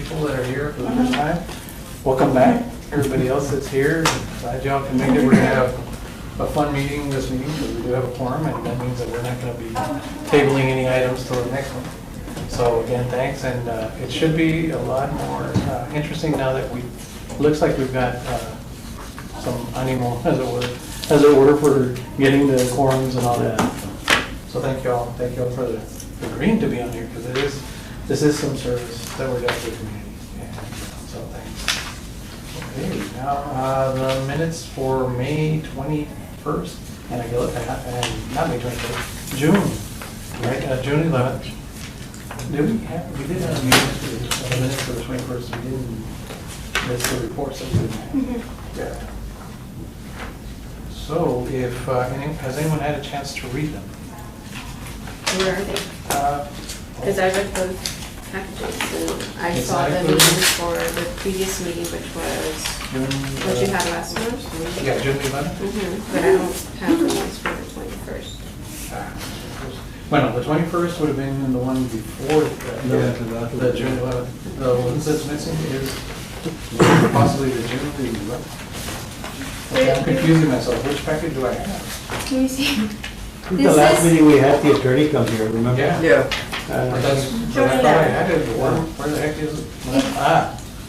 people that are here for the first time. Welcome back, everybody else that's here. Glad y'all can make it. We're gonna have a fun meeting this meeting because we do have a quorum, and that means that we're not gonna be tabling any items till the next one. So again, thanks, and it should be a lot more interesting now that looks like we've got some animal, as it were, for getting the quorums and all that. So thank you all for agreeing to be on here, because this is some service that we're doing to the community. Yeah. So thanks. Okay, now the minutes for May 21st, and not May 21st, June, right? June 11th. We did have a minutes for the 21st. We didn't miss the reports that we didn't have. Yeah. So has anyone had a chance to read them? Where are they? Because I read those packages and I It's saw not the included? meeting for the previous meeting, which was what you had last month. Yeah, June 11th. But I don't have the ones for the 21st. Well, no, the 21st would have been the one before the June 11th. The ones that's missing is possibly the June 11th. Okay, I'm confusing myself. Which package do I have? Can you see? The last meeting we had the attorney come here, remember? Yeah. But I thought I had it. Where the heck is it?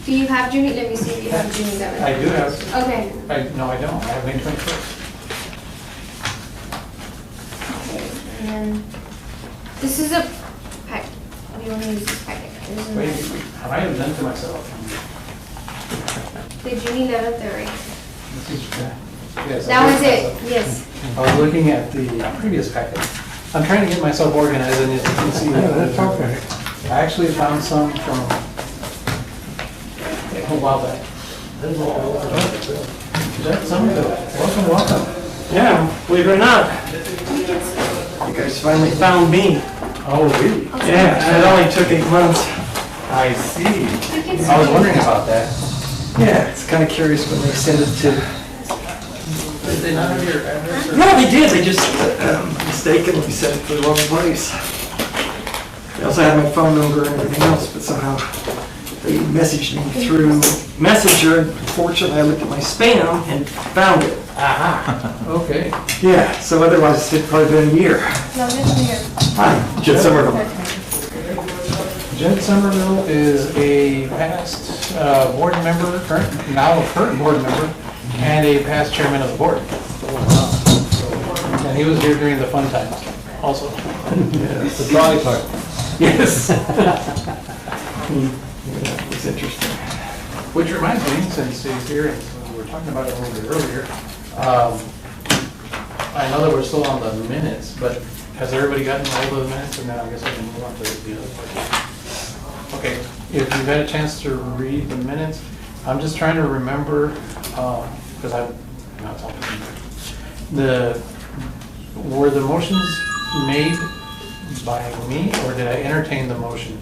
Do you have June? Let me see if you have June 11th. I do have. Okay. No, I don't. I have May 21st. Okay. And then this is a packet. We only use this packet. This is Wait, not- I might have done to myself. the June 11th, right? Yes, I That did was it. myself. Yes. I was looking at the previous packet. I'm trying to get myself organized, and as you can see, that's okay. I actually found some from a while back. That's Somerville. Welcome. Yeah, believe it or not, you guys finally found me. Oh, really? Yeah, it only took 8 months. I see. You can I was see. wondering about that. Yeah, it's kind of curious when they send it to. Did they not have your address? No, they did. They just mistakenly sent it to the wrong place. They also had my phone number and everything else, but somehow they messaged me through Messenger. Unfortunately, I looked at my spam and found it. Aha. Okay. Yeah, so otherwise it'd probably been a year. No, this here. Hi, Jed Somerville. Jed Somerville is a past board member, now a current board member, and a past chairman of the board. And he was here during the fun times also. The trolley part. Yes. Yeah, it was interesting. Which reminds me, since he's here, and we were talking about it a little bit earlier, I know that we're still on the minutes, but has everybody gotten all the minutes? And now I guess I can move on to the other part. Okay, if you've had a chance to read the minutes, I'm just trying to remember, because were the motions made by me, or did I entertain the motion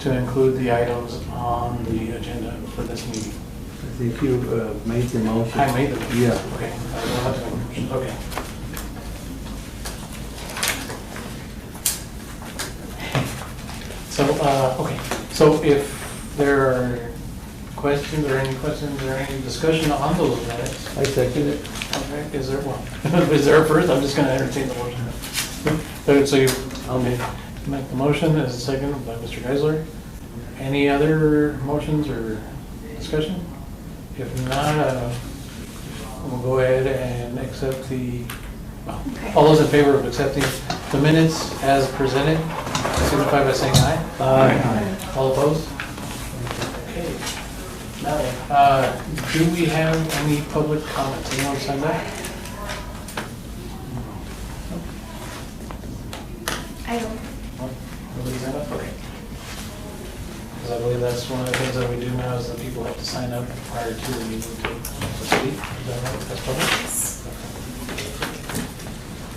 to include the items on the agenda for this meeting? I think you made the motion. I made them. Yeah. Okay. I don't have to make a motion. Okay. So, okay, so if there are questions or any discussion on those minutes, I second it. okay, is there one? Is there a first? I'm just gonna entertain the motion. So I'll make. make the motion as a second by Mr. Geisler. Any other motions or discussion? If not, we'll go ahead and accept all those in favor of accepting the minutes as presented, signify by saying aye. Aye. All opposed? Okay. Now, do we have any public comments? Anyone signed up? I don't. Nobody signed up? Okay. Because I believe that's one of the things that we do now is that people have to sign up prior to the meeting to speak. Is that right? That's public?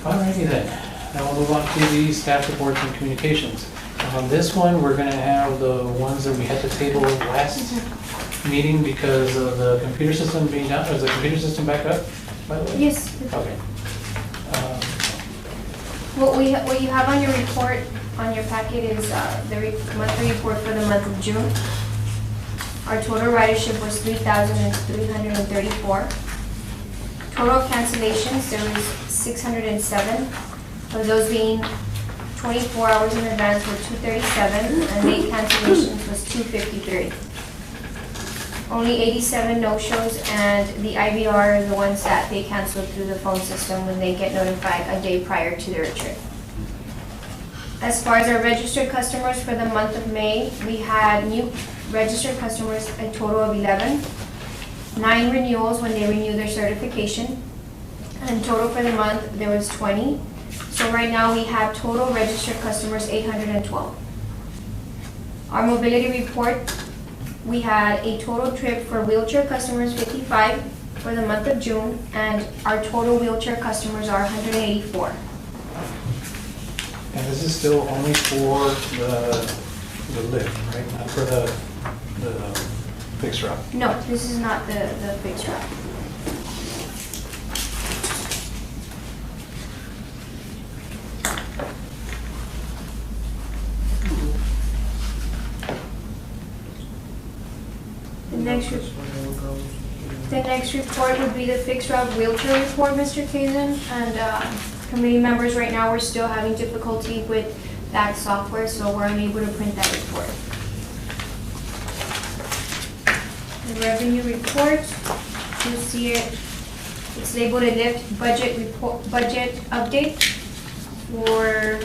Alrighty then. Now we'll move on to the staff reports and communications. On this one, we're going to have the ones that we had to table last meeting because of the computer system being down. Is the computer system back up, by the way? Yes. Okay. What you have on your report, on your packet is the monthly report for the month of June. Our total ridership was 3,334. Total cancellations, there was 607. Of those being 24 hours in advance were 237, and late cancellations was 253. Only 87 no-shows, and the IVR are the ones that they canceled through the phone system when they get notified a day prior to their trip. As far as our registered customers for the month of May, we had new registered customers, a total of 11. 9 renewals when they renew their certification. And total for the month, there was 20. So right now, we have total registered customers, 812. Our mobility report, we had a total trip for wheelchair customers, 55 for the month of June, and our total wheelchair customers are 184. And this is still only for the lift, right? Not for the fixed route. No, this is not the fixed route. The next report would be the fixed route wheelchair report, Mr. Kazin. And committee members, right now, we're still having difficulty with that software, so we're unable to print that report. The revenue report, you see it, it's labeled a lift budget report, budget update for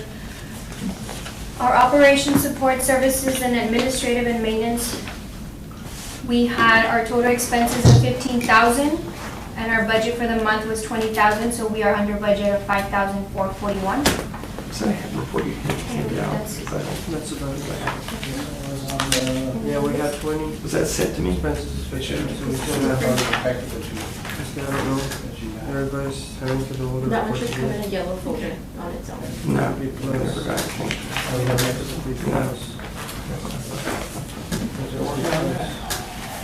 our operations support services and administrative and maintenance. We had our total expenses of 15,000, and our budget for the month was 20,000, so we are under budget of 5,441. So I have report you handed out. That's- But That's about it. Yeah, we got 20 was that sent to me? expenses. It should So we still have, packet that you everybody's having to do all the That one reports should come in again. a yellow folder on its own. No, I never got it.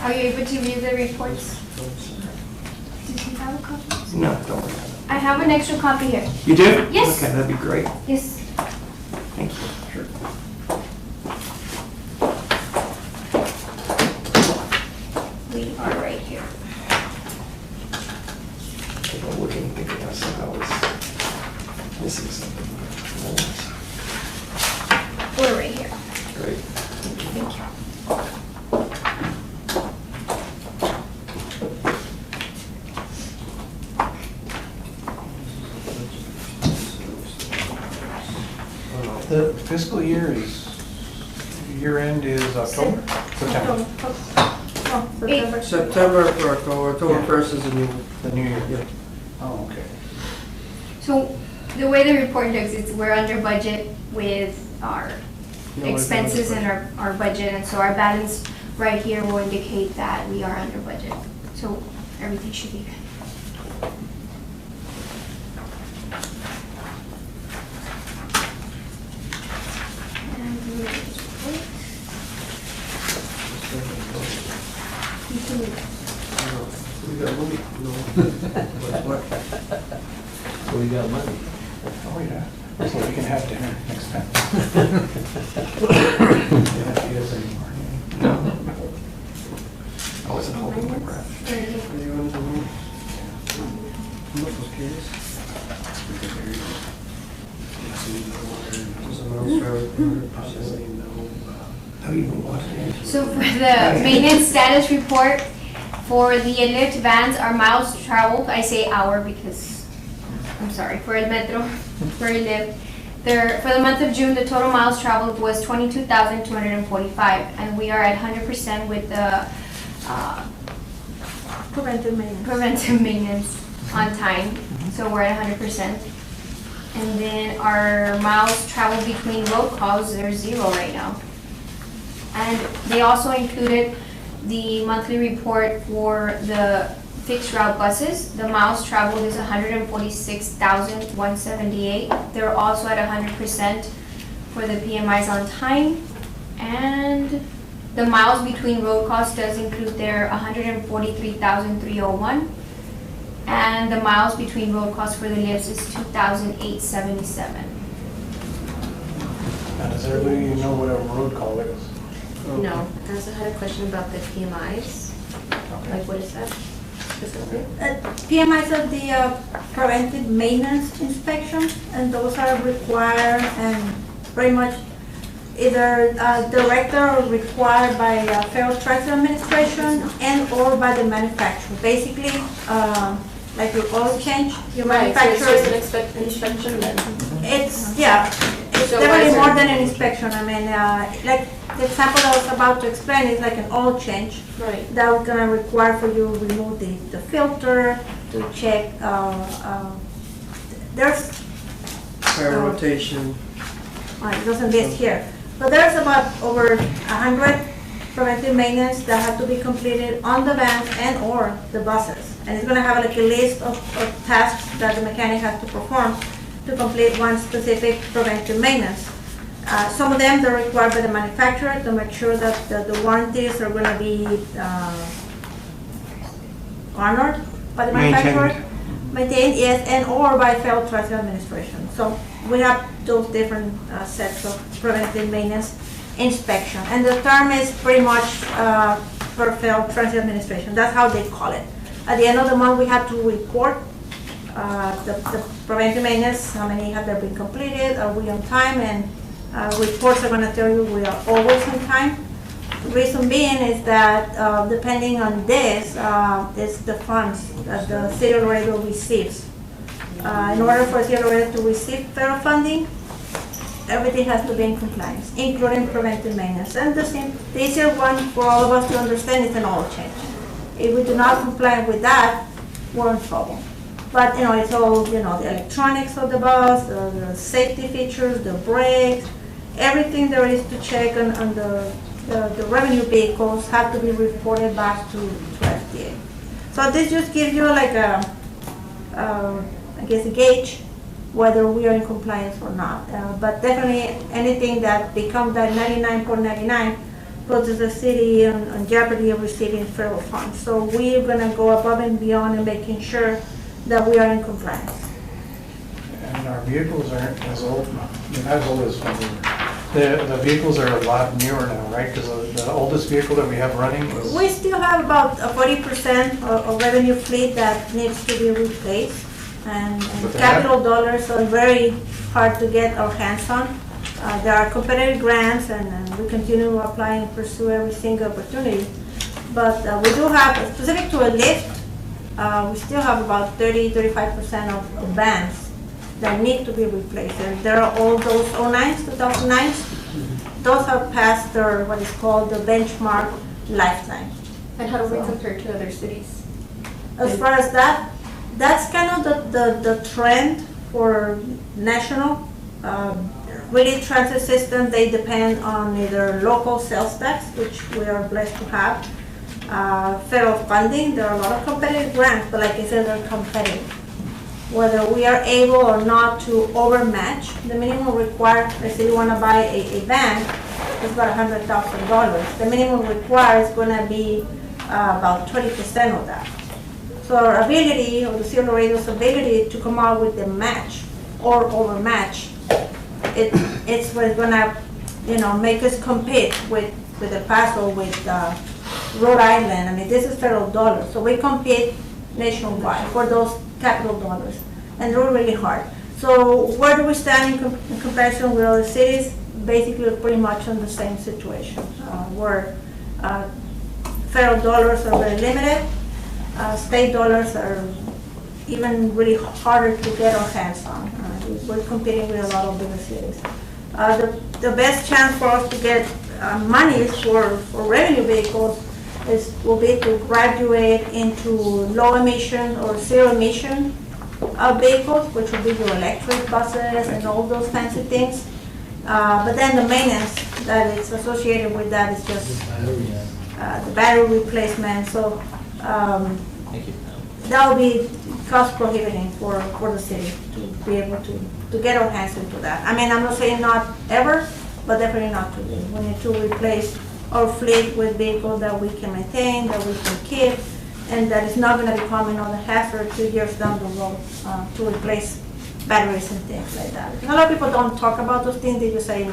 Are you able to view the reports? Did you have a copy? No, don't worry. I have an extra copy here. You do? Yes. Okay, that'd be great. Yes. Thank you. Sure. We are right here. I'm looking, thinking I somehow was missing something. We're right here. Great. Thank you. The fiscal year end is October? September, September. September for October 1st is the new. the new year. Yeah. Oh, okay. So the way the report looks, it's we're under budget with our No, expenses and our budget, and so our balance right here will indicate that we are under budget. So everything should be good. And we will just report. You can leave it. We got money. No. What? So we got money. Oh, yeah. So we can have dinner next time. You don't have to use anymore. No. I wasn't holding my breath. Right here. Do you want to move? Look, okay. Just announce for 100%. How you even watch it? So for the maintenance status report, for the lift vans, our miles traveled, I say hour because, I'm sorry, for El Metro, for a lift, for the month of June, the total miles traveled was 22,245, and we are at 100% with the Preventive maintenance. preventive maintenance on time, so we're at 100%. And then our miles traveled between road calls, they're 0 right now. And they also included the monthly report for the fixed route buses. The miles traveled is 146,178. They're also at 100% for the PMIs on time. And the miles between road calls does include their 143,301. And the miles between road calls for the lifts is 2,877. Now, does everybody know what a road call is? No, I also had a question about the PMIs. Like, what is that specifically? PMIs are the preventive maintenance inspections, and those are required and pretty much either directed or required by Federal Trade Administration and or by the manufacturer. Basically, like your oil change, your Right, so it's manufacturer. just an inspection then? It's, yeah, it's So definitely why is more it- than an inspection. I mean, like the example I was about to explain is like an oil change. Right. That we're gonna require for you to remove the filter, to check, there's, Tire rotation. it doesn't list here, but there's about over 100 preventive maintenance that have to be completed on the vans and or the buses. And it's gonna have like a list of tasks that the mechanic has to perform to complete one specific preventive maintenance. Some of them, they're required by the manufacturer to make sure that the warranties are gonna be honored by the manufacturer. Maintained, yes, and or by Federal Trade Administration. So we have those different sets of preventive maintenance inspection. And the term is pretty much for Federal Trade Administration. That's how they call it. At the end of the month, we have to report the preventive maintenance, how many have there been completed, are we on time, and reports are gonna tell you we are always on time. The reason being is that depending on this, is the funds that the city of Laredo receives. In order for City of Laredo to receive federal funding, everything has to be in compliance, including preventive maintenance. And the easier one for all of us to understand is an oil change. If we do not comply with that, we're in trouble. But, it's all, the electronics of the bus, the safety features, the brakes, everything there is to check on the revenue vehicles have to be reported back to FDA. So this just gives you like a gauge whether we are in compliance or not. But definitely anything that becomes that 99.99 puts the city on jeopardy of receiving federal funds. So we're gonna go above and beyond in making sure that we are in compliance. And our vehicles aren't as old, not as old as when we were. The vehicles are a lot newer now, right? Because the oldest vehicle that we have running is. We still have about 40% of revenue fleet that needs to be replaced. And But they capital dollars are very hard to get our hands on. There are competitive grants and we continue to apply and pursue every single opportunity. But we do have, specific to a lift, we still have about 30-35% of the vans that need to be replaced. And there are all those 09s, 2009s. Those have passed their, what is called the benchmark lifetime. And how do we compare to other cities? As far as that, that's kind of the trend for national. Really transit system, they depend on either local sales tax, which we are blessed to have, federal funding. There are a lot of competitive grants, but like I said, they're competitive. Whether we are able or not to overmatch the minimum required, let's say you want to buy a van, it's about $100,000. The minimum required is going to be about 20% of that. So our ability, or the City of Laredo's ability to come out with the match or overmatch, it's what's going to, make us compete with El Paso, with Rhode Island. I mean, this is federal dollars, so we compete nationwide for those capital dollars, and they're really hard. So where do we stand in comparison with other cities? Basically, we're pretty much in the same situation, where federal dollars are very limited. State dollars are even really harder to get our hands on. We're competing with a lot of bigger cities. The best chance for us to get money for revenue vehicles will be to graduate into low emission or zero emission vehicles, which will be your electric buses and all those fancy things. But then the maintenance that is associated with that is just the battery replacement. So Thank you. that will be cost prohibiting for the city to be able to get our hands into that. I mean, I'm not saying not ever, but definitely not today. We need to replace our fleet with vehicles that we can maintain, that we can keep, and that is not going to become another hazard 2 years down the road to replace batteries and things like that. A lot of people don't talk about those things, they just say,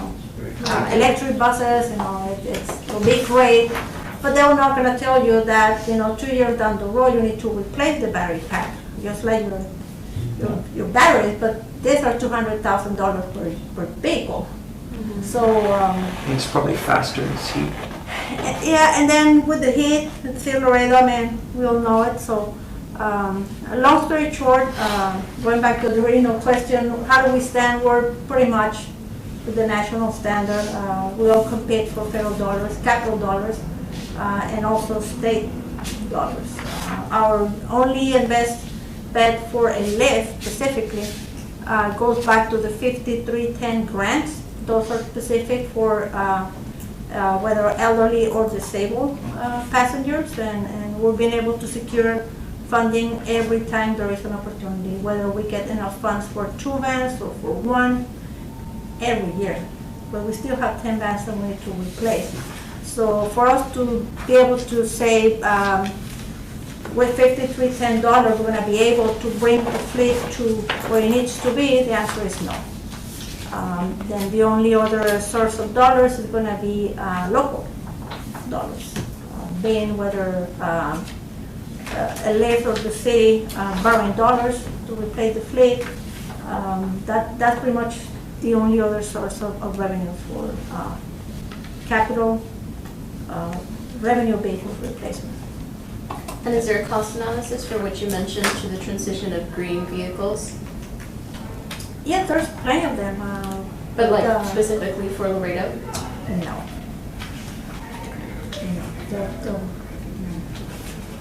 electric buses, it'll be great, but they're not gonna tell you that, 2 years down the road, you need to replace the battery pack, just like your batteries, but these are $200,000 per vehicle. So, It's probably faster in heat. yeah, and then with the heat, it's in Laredo, we all know it, so, long story short, going back to the original question, how do we stand? We're pretty much with the national standard. We all compete for federal dollars, capital dollars, and also state dollars. Our only bet for a lift specifically goes back to the 5310 grants. Those are specific for whether elderly or disabled passengers, and we've been able to secure funding every time there is an opportunity, whether we get enough funds for 2 vans or for 1 every year. But we still have 10 vans that we need to replace. So for us to be able to say with $5310 we're going to be able to bring the fleet to where it needs to be, the answer is no. Then the only other source of dollars is going to be local dollars, being whether a lift of the city borrowing dollars to replace the fleet. That's pretty much the only other source of revenue for capital revenue basis replacement. And is there a cost analysis for what you mentioned to the transition of green vehicles? Yeah, there's plenty of them. But like specifically for Laredo? No.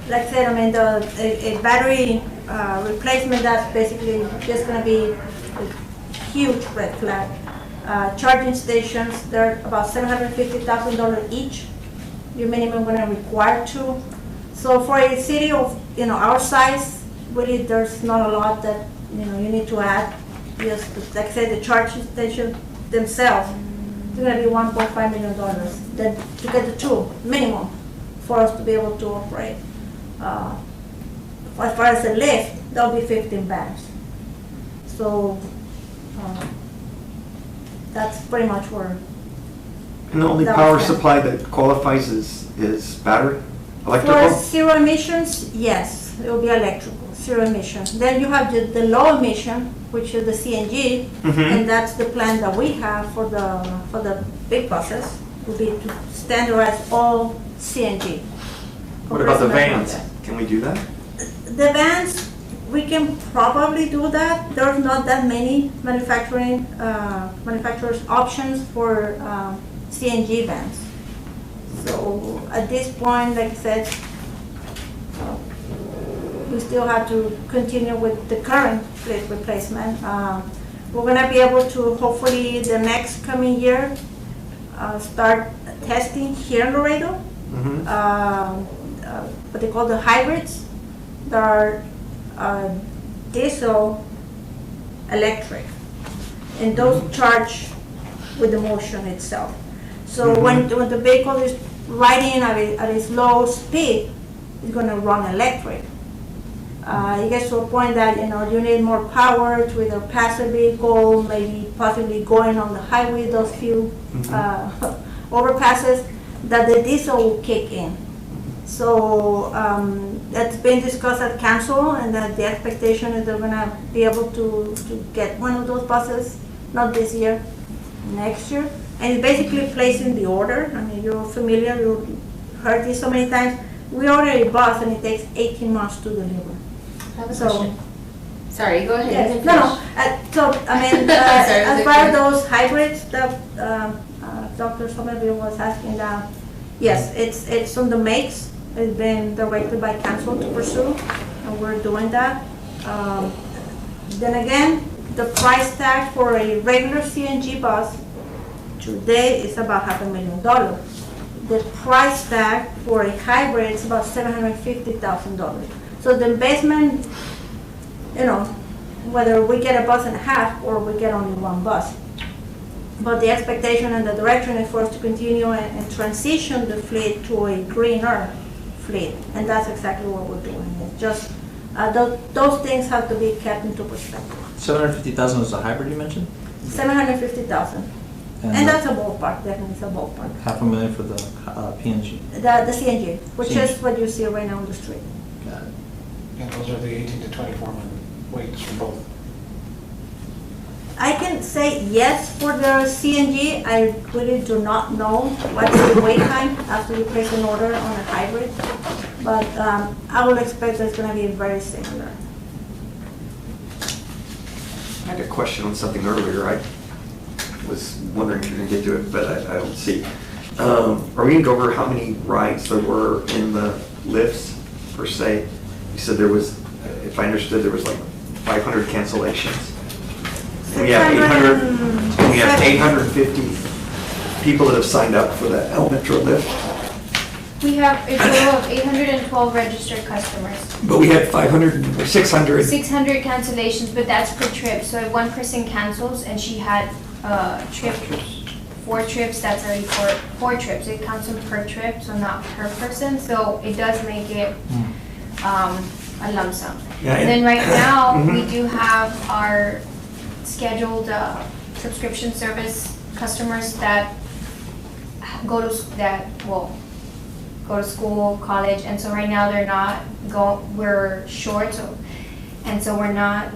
Like I said, a battery replacement, that's basically just going to be a huge red flag. Charging stations, they're about $750,000 each. You're minimum going to require 2. So for a city of our size, really there's not a lot that you need to add. Just like I said, the charging stations themselves, they're going to be $1.5 million. Then to get the 2 minimum for us to be able to operate. As far as the lift, there'll be 15 vans. So that's pretty much where. And the only That power was- supply that qualifies is battery, For electrical? zero emissions, yes, it will be electrical, zero emissions. Then you have the low emission, which is the CNG, Mhm. and that's the plan that we have for the big buses, will be to standardize all CNG. What about the Compressed vans? natural Can we do that? gas. The vans, we can probably do that. There's not that many manufacturers options for CNG vans. So at this point, like I said, we still have to continue with the current fleet replacement. We're gonna be able to, hopefully, the next coming year, start testing here in Laredo. Mhm. What they call the hybrids. There are diesel, electric, and those charge with the motion itself. So when the vehicle is riding at its low speed, it's going to run electric. It gets to a point that you need more power to either pass a vehicle, maybe possibly going on the highway, those few overpasses, that the diesel will kick in. So that's been discussed at council, and that the expectation is they're going to be able to get one of those buses, not this year, next year. And it's basically placing the order. I mean, you're familiar, you've heard this so many times. We order a bus and it takes 18 months to deliver. I have a So- question. Sorry, go ahead. you Yes, can no, finish. so, I mean, Sorry, as was far it- as those hybrids that Dr. Somerville was asking, yes, it's on the makes. It's been directed by council to pursue, and we're doing that. Then again, the price tag for a regular CNG bus today is about $500,000. The price tag for a hybrid is about $750,000. So the investment, whether we get a bus and a half or we get only one bus. But the expectation and the direction is for us to continue and transition the fleet to a greener fleet. And that's exactly what we're doing. It's just Those things have to be kept into perspective. 750,000 is a hybrid you mentioned? 750,000. And that's a ballpark, definitely it's a ballpark. $500,000 for the PNG. The CNG, which CNG. is what you see right now on the street. Got it. And those are the 18 to 24 month waits for both. I can say yes for the CNG. I really do not know what is the wait time after you place an order on a hybrid. But I will expect it's gonna be very similar. I had a question on something earlier. I was wondering if you're gonna get to it, but I don't see. Are we gonna go over how many rides there were in the lifts per se? You said there was, if I understood, there was like 500 cancellations. We have 850 people that have signed up for the El Metro lift, We have a total of 812 registered customers. but we had 500 or 600. 600 cancellations, but that's per trip. So if one person cancels and she had trip, 4 trips, that's already 4 trips. It counts them per trip, so not per person. So it does make it a lump sum. Yeah, And then right now, Mhm. we do have our scheduled subscription service customers that go to school, college, and so right now they're not we're short, so we're not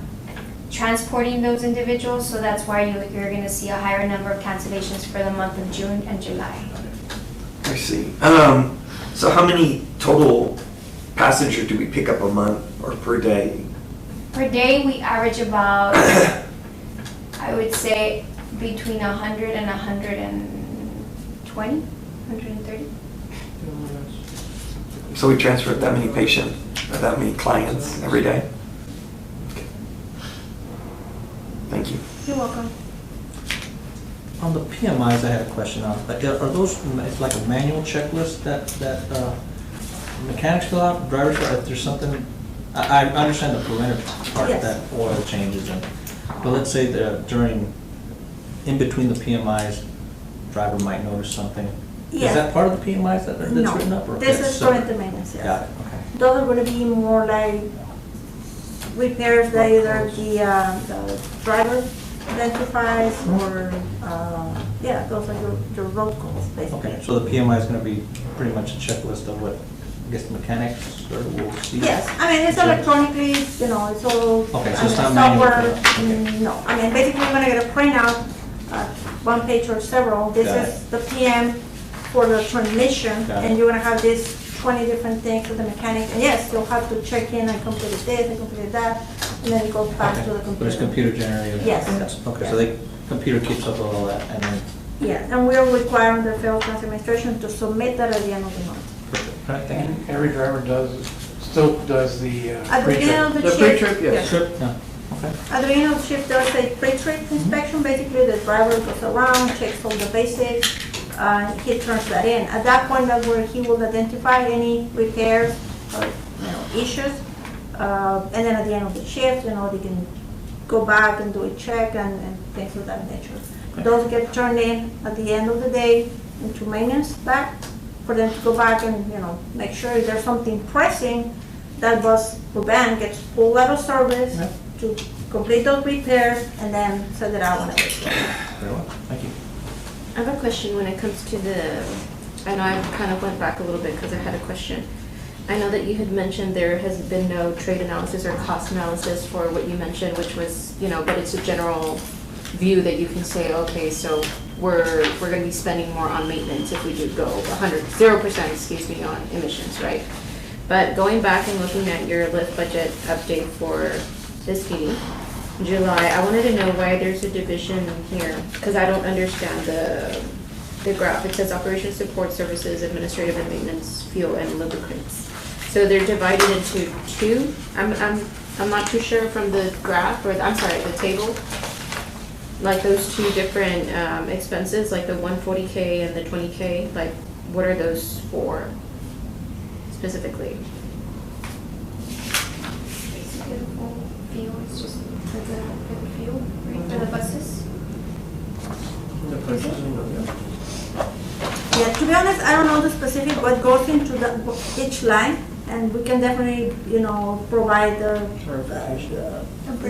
transporting those individuals, so that's why you're gonna see a higher number of cancellations for the month of June and July. I see. So how many total passengers do we pick up a month or per day? Per day, we average about, I would say, between 100 and 120, 130. So we transfer that many patients, or that many clients every day? Thank you. You're welcome. On the PMIs, I had a question on, like, are those, it's like a manual checklist that mechanics fill out, drivers, or if there's something, I understand the preventative part, Yes. that oil changes, but let's say that in between the PMIs, driver might notice something. Yes. Is that part of the PMIs that's written up? No, or this that's is separate? preventive maintenance, yes. Got it, okay. Those are gonna be more like repairs that either the driver identifies or, those are your road calls, basically. Okay, so the PMI is gonna be pretty much a checklist of what, I guess, the mechanics will see? Yes, I mean, it's electronically, it's all, Okay, so I it's mean, not manual software, print, no. I mean, basically, you're gonna get a printout, one page or several. This Got is the PM for the transmission, Got it. and you're gonna have this 20 different things with the mechanic. And yes, you'll have to check in, I completed this, I completed that, and then it goes back to the Okay, computer. but it's computer generated? Yes. Okay, so the computer keeps up with all that, and then, Yeah, and we are requiring the Federal Transit Administration to submit that at the end of the month. perfect, all right, thank you. And every driver still does the At the beginning of pre-trip. the The shift. pre-trip, yes. Sure, yeah, okay. At the beginning of the shift, there's a pre-trip inspection. Basically, the driver goes around, checks all the basics, he turns that in. At that point, that's where he will identify any repairs or, issues. And then at the end of the shift, they can go back and do a check and things of that nature. Those get turned in at the end of the day into maintenance back for them to go back and, make sure if there's something pressing, that bus or van gets pulled out of service Yeah. to complete those repairs and then send it out whenever it's ready. Very well, thank you. I have a question when it comes to I know I kind of went back a little bit because I had a question. I know that you had mentioned there has been no trade analysis or cost analysis for what you mentioned, which was, but it's a general view that you can say, okay, so we're going to be spending more on maintenance if we do go 0% on emissions, right? But going back and looking at your lift budget update for this meeting, July, I wanted to know why there's a division here, because I don't understand the graph. It says operation support services, administrative and maintenance, fuel and lubricants. So they're divided into two. I'm not too sure from the graph, or the table, like those two different expenses, like the 140K and the 20K, like what are those for specifically? Fuel, it's just for the fuel, right, for the buses? The purchasing of Yeah, to be honest, I don't know the specific what goes into each line. And we can definitely, provide the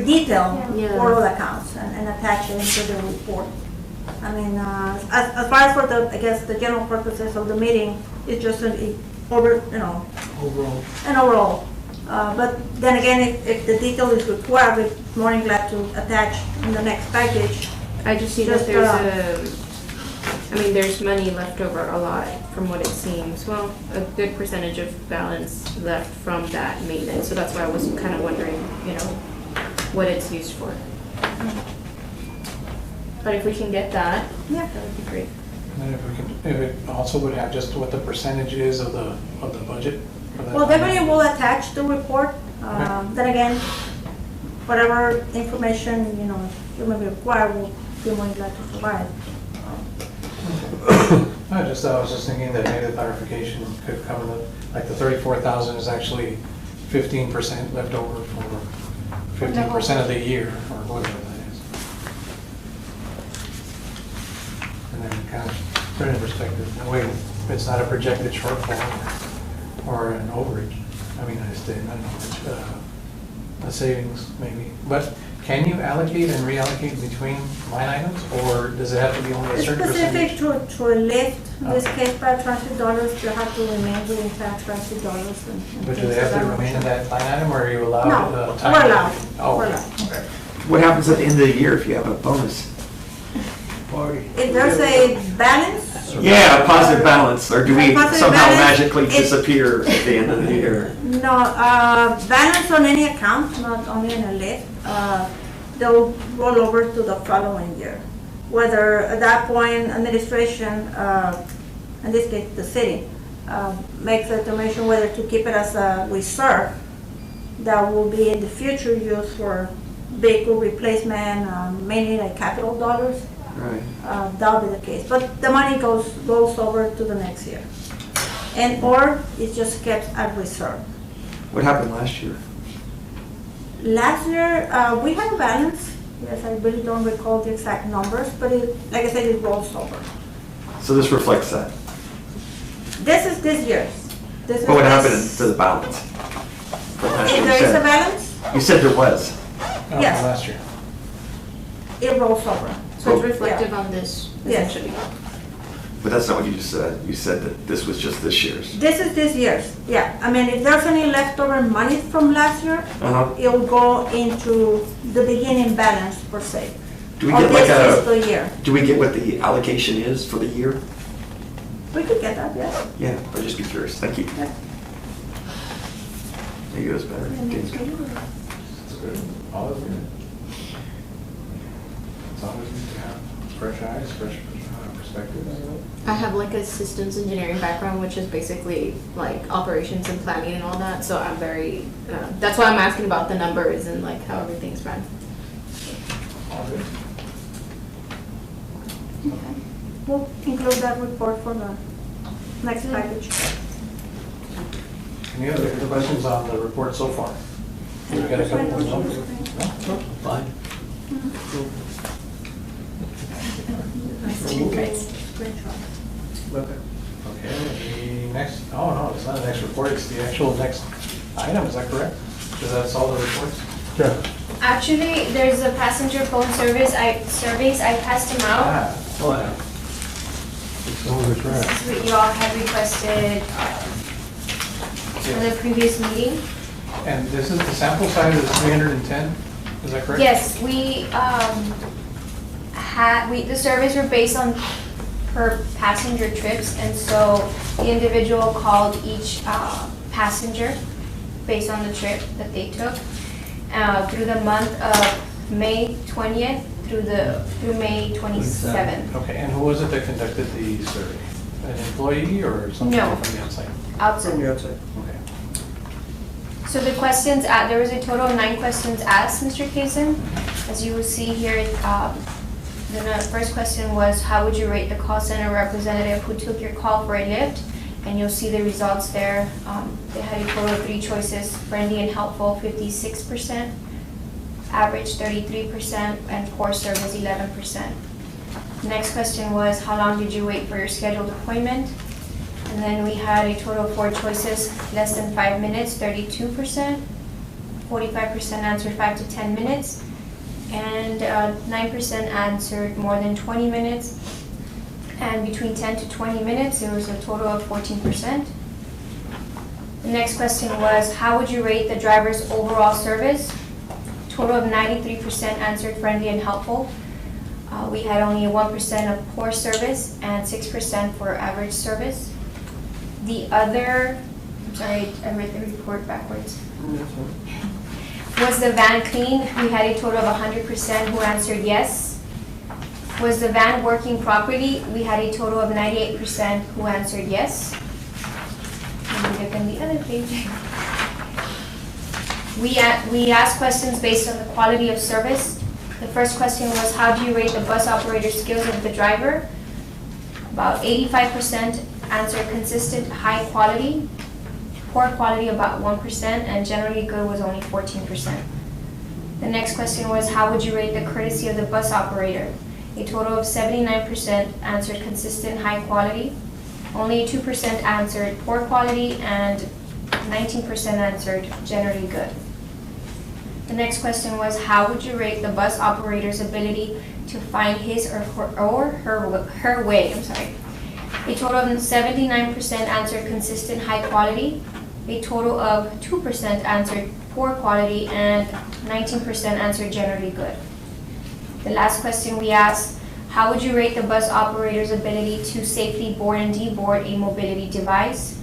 detail Yeah. for all accounts and attach it to the report. I mean, as far as for the, I guess, the general purposes of the meeting, it's just an overall. An overall. But then again, if the detail is required, we're more than glad to attach in the next package. I just see that there's money left over a lot from what it seems. Well, a good percentage of balance left from that maintenance, so that's why I was kind of wondering, what it's used for. But if we can get that, Yeah. that would be great. And if it also would have just what the percentage is of the budget? for that Well, line definitely item? we'll attach the report. Then again, whatever information, you may require, we'll be more than glad to provide. I was just thinking that maybe the clarification could cover like the 34,000 is actually 15% left over for 15% of the year, or whatever that is. And then kind of put it in perspective, that way it's not a projected shortfall or an overage. I mean, not an overage, a savings maybe. But can you allocate and reallocate between line items, or does it have to be only a It's certain specific percentage? to a lift, in this Okay. case, $520, they have to remain within $520. But do they have to remain in that line item, or are you allowed? No, time? we're allowed. Oh, We're okay. allowed. Okay. What happens at the end of the year if you have a bonus? If there's a balance, Yeah, a positive balance, or do we A positive somehow balance, magically it's- disappear at the end of the year? no, balance on any account, not only in a lift, they'll roll over to the following year. Whether at that point administration, in this case the city, makes a determination whether to keep it as a reserve that will be in the future used for vehicle replacement, mainly like capital dollars. Right. That'll be the case, but the money goes over to the next year. Or it's just kept at reserve. What happened last year? Last year, we had a balance, yes, I really don't recall the exact numbers, but like I said, it rolls over. So this reflects that. This is this year's. This is But what this- happened to the balance? From last year? If You there is a said- balance, You said there was. Oh, Yes. Last year. it rolls over. So it's Oh. reflective on this, Yes. essentially. But that's not what you just said. You said that this was just this year's. This is this year's, yeah. I mean, if there's any leftover money from last year, Uh-huh. it'll go into the beginning balance per se. Do we Of get like this fiscal a, year. do we get what the allocation is for the year? We could get that, yes. Yeah, I'd just be curious. Thank you. Yeah. Maybe it was better. Game's good. It's good. All is good. It's always good to have fresh eyes, fresh perspectives. I have like a systems engineering background, which is basically like operations and planning and all that, so I'm very, that's why I'm asking about the numbers and like how everything's run. All good. We'll include that report for the next package. Any other questions on the report so far? We got a couple of numbers. No? Fine. Okay, the next, oh no, it's not the next report, it's the actual next item, is that correct? Because that's all the reports? Actually, there's a passenger phone surveys I passed them out. Ah, Oh, yeah. This is what you all had requested for the previous meeting. and this is, the sample size is 310, is that correct? Yes, the surveys were based on per passenger trips, and so the individual called each passenger based on the trip that they took through the month of May 20th through May 27th. Okay, and who was it that conducted the survey? An employee or something No. from the outside? Outside. Okay. So the questions, there was a total of 9 questions asked, Mr. Kazin. As you will see here, the first question was, how would you rate the call center representative who took your call for a lift? And you'll see the results there. They had a total of 3 choices: friendly and helpful, 56%, average 33%, and poor service 11%. Next question was, how long did you wait for your scheduled appointment? And And then we had a total of 4 choices, less than 5 minutes, 32%. 45% answered 5 to 10 minutes. And 9% answered more than 20 minutes. And between 10 to 20 minutes, there was a total of 14%. The next question was, how would you rate the driver's overall service? Total of 93% answered friendly and helpful. We had only 1% of poor service and 6% for average service. The other, I'm sorry, I read the report backwards. Was the van clean? We had a total of 100% who answered yes. Was the van working properly? We had a total of 98% who answered yes. Let me look on the other page. We asked questions based on the quality of service. The first question was, how do you rate the bus operator's skills of the driver? About 85% answered consistent, high quality. Poor quality about 1%, and generally good was only 14%. The next question was, how would you rate the courtesy of the bus operator? A total of 79% answered consistent, high quality. Only 2% answered poor quality, and 19% answered generally good. The next question was, how would you rate the bus operator's ability to find his or her way? A total of 79% answered consistent, high quality. A total of 2% answered poor quality, and 19% answered generally good. The last question we asked, how would you rate the bus operator's ability to safely board and deboard a mobility device?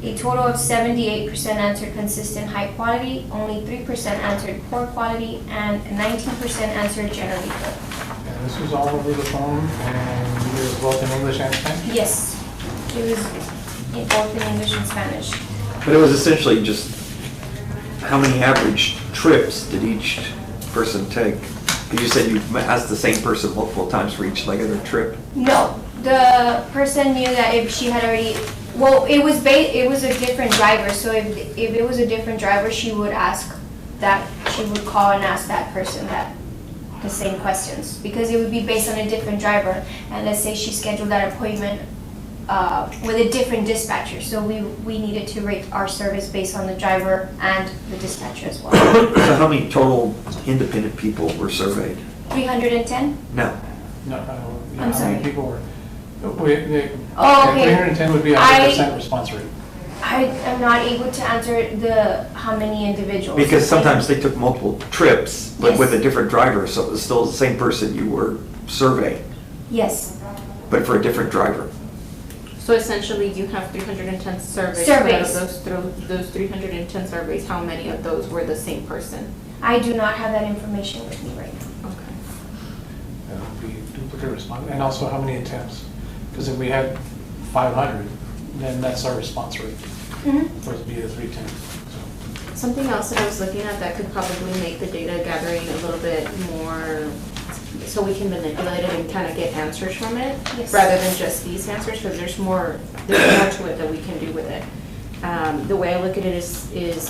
A total of 78% answered consistent, high quality, only 3% answered poor quality, and 19% answered generally good. And this was all over the phone, and it was both in English and Spanish? Yes, it was in both in English and Spanish. But it was essentially just how many average trips did each person take? You said you asked the same person multiple times for each leg of their trip. No, the person knew that if she had already, well, it was a different driver, so if it was a different driver, she would call and ask that person the same questions, because it would be based on a different driver. And let's say she scheduled that appointment with a different dispatcher, so we needed to rate our service based on the driver and the dispatcher as well. So how many total independent people were surveyed? 310? No. No, I'm how many sorry. people were? Oh, okay. 310 would be a 100% response rate. I am not able to answer how many individuals. Because sometimes they took multiple trips, but Yes. with a different driver, so it was still the same person you were surveying, Yes, but for a different driver. So essentially, you have 310 surveys. Surveys. Out of those 310 surveys, how many of those were the same person? I do not have that information with me right now. Okay. That would be duplicate response. And also how many attempts? Because if we had 500, then that's our response rate. For it to be a 310. So, Something else that I was looking at that could probably make the data gathering a little bit more, so we can manipulate it and kind of get answers from it, Yes. rather than just these answers, because there's more to it that we can do with it. The way I look at it is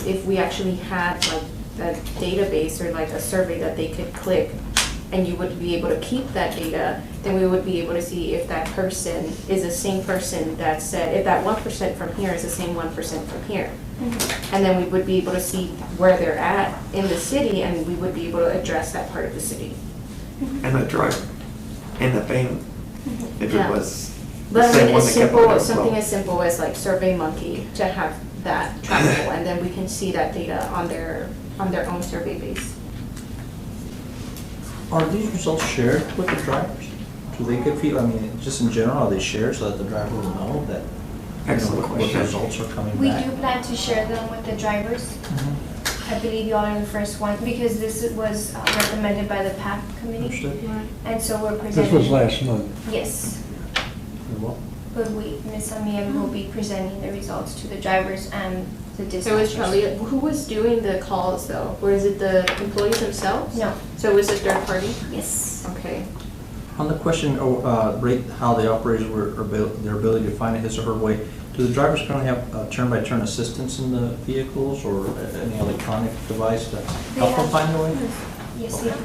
if we actually had like a database or like a survey that they could click, and you would be able to keep that data, then we would be able to see if that person is the same person that said, if that 1% from here is the same 1% from here. And then we would be able to see where they're at in the city, and we would be able to address that part of the city. And the driver, and the van, if Yeah. it was the But I same mean, one it's that kept simple, on something going. as simple as like SurveyMonkey to have that trackable, and then we can see that data on their own survey base. Are these results shared with the drivers? Do they get feel, I mean, just in general, are they shared so that the driver will know that, Excellent what question. results are coming We back? do plan to share them with the drivers. Mhm. I believe y'all are the first one, because this was recommended by the PAC committee. Understood? And so we're This presenting. was last month. Yes, Very well. but Ms. Amiel will be presenting the results to the drivers and the dispatchers. So it was probably, who was doing the calls though? Or is it the employees themselves? No, So it was a third party? yes. Okay. On the question, rate how the operators their ability to find his or her way, do the drivers currently have turn-by-turn assistance in the vehicles or any electronic device to help them find their way? Yes, they do.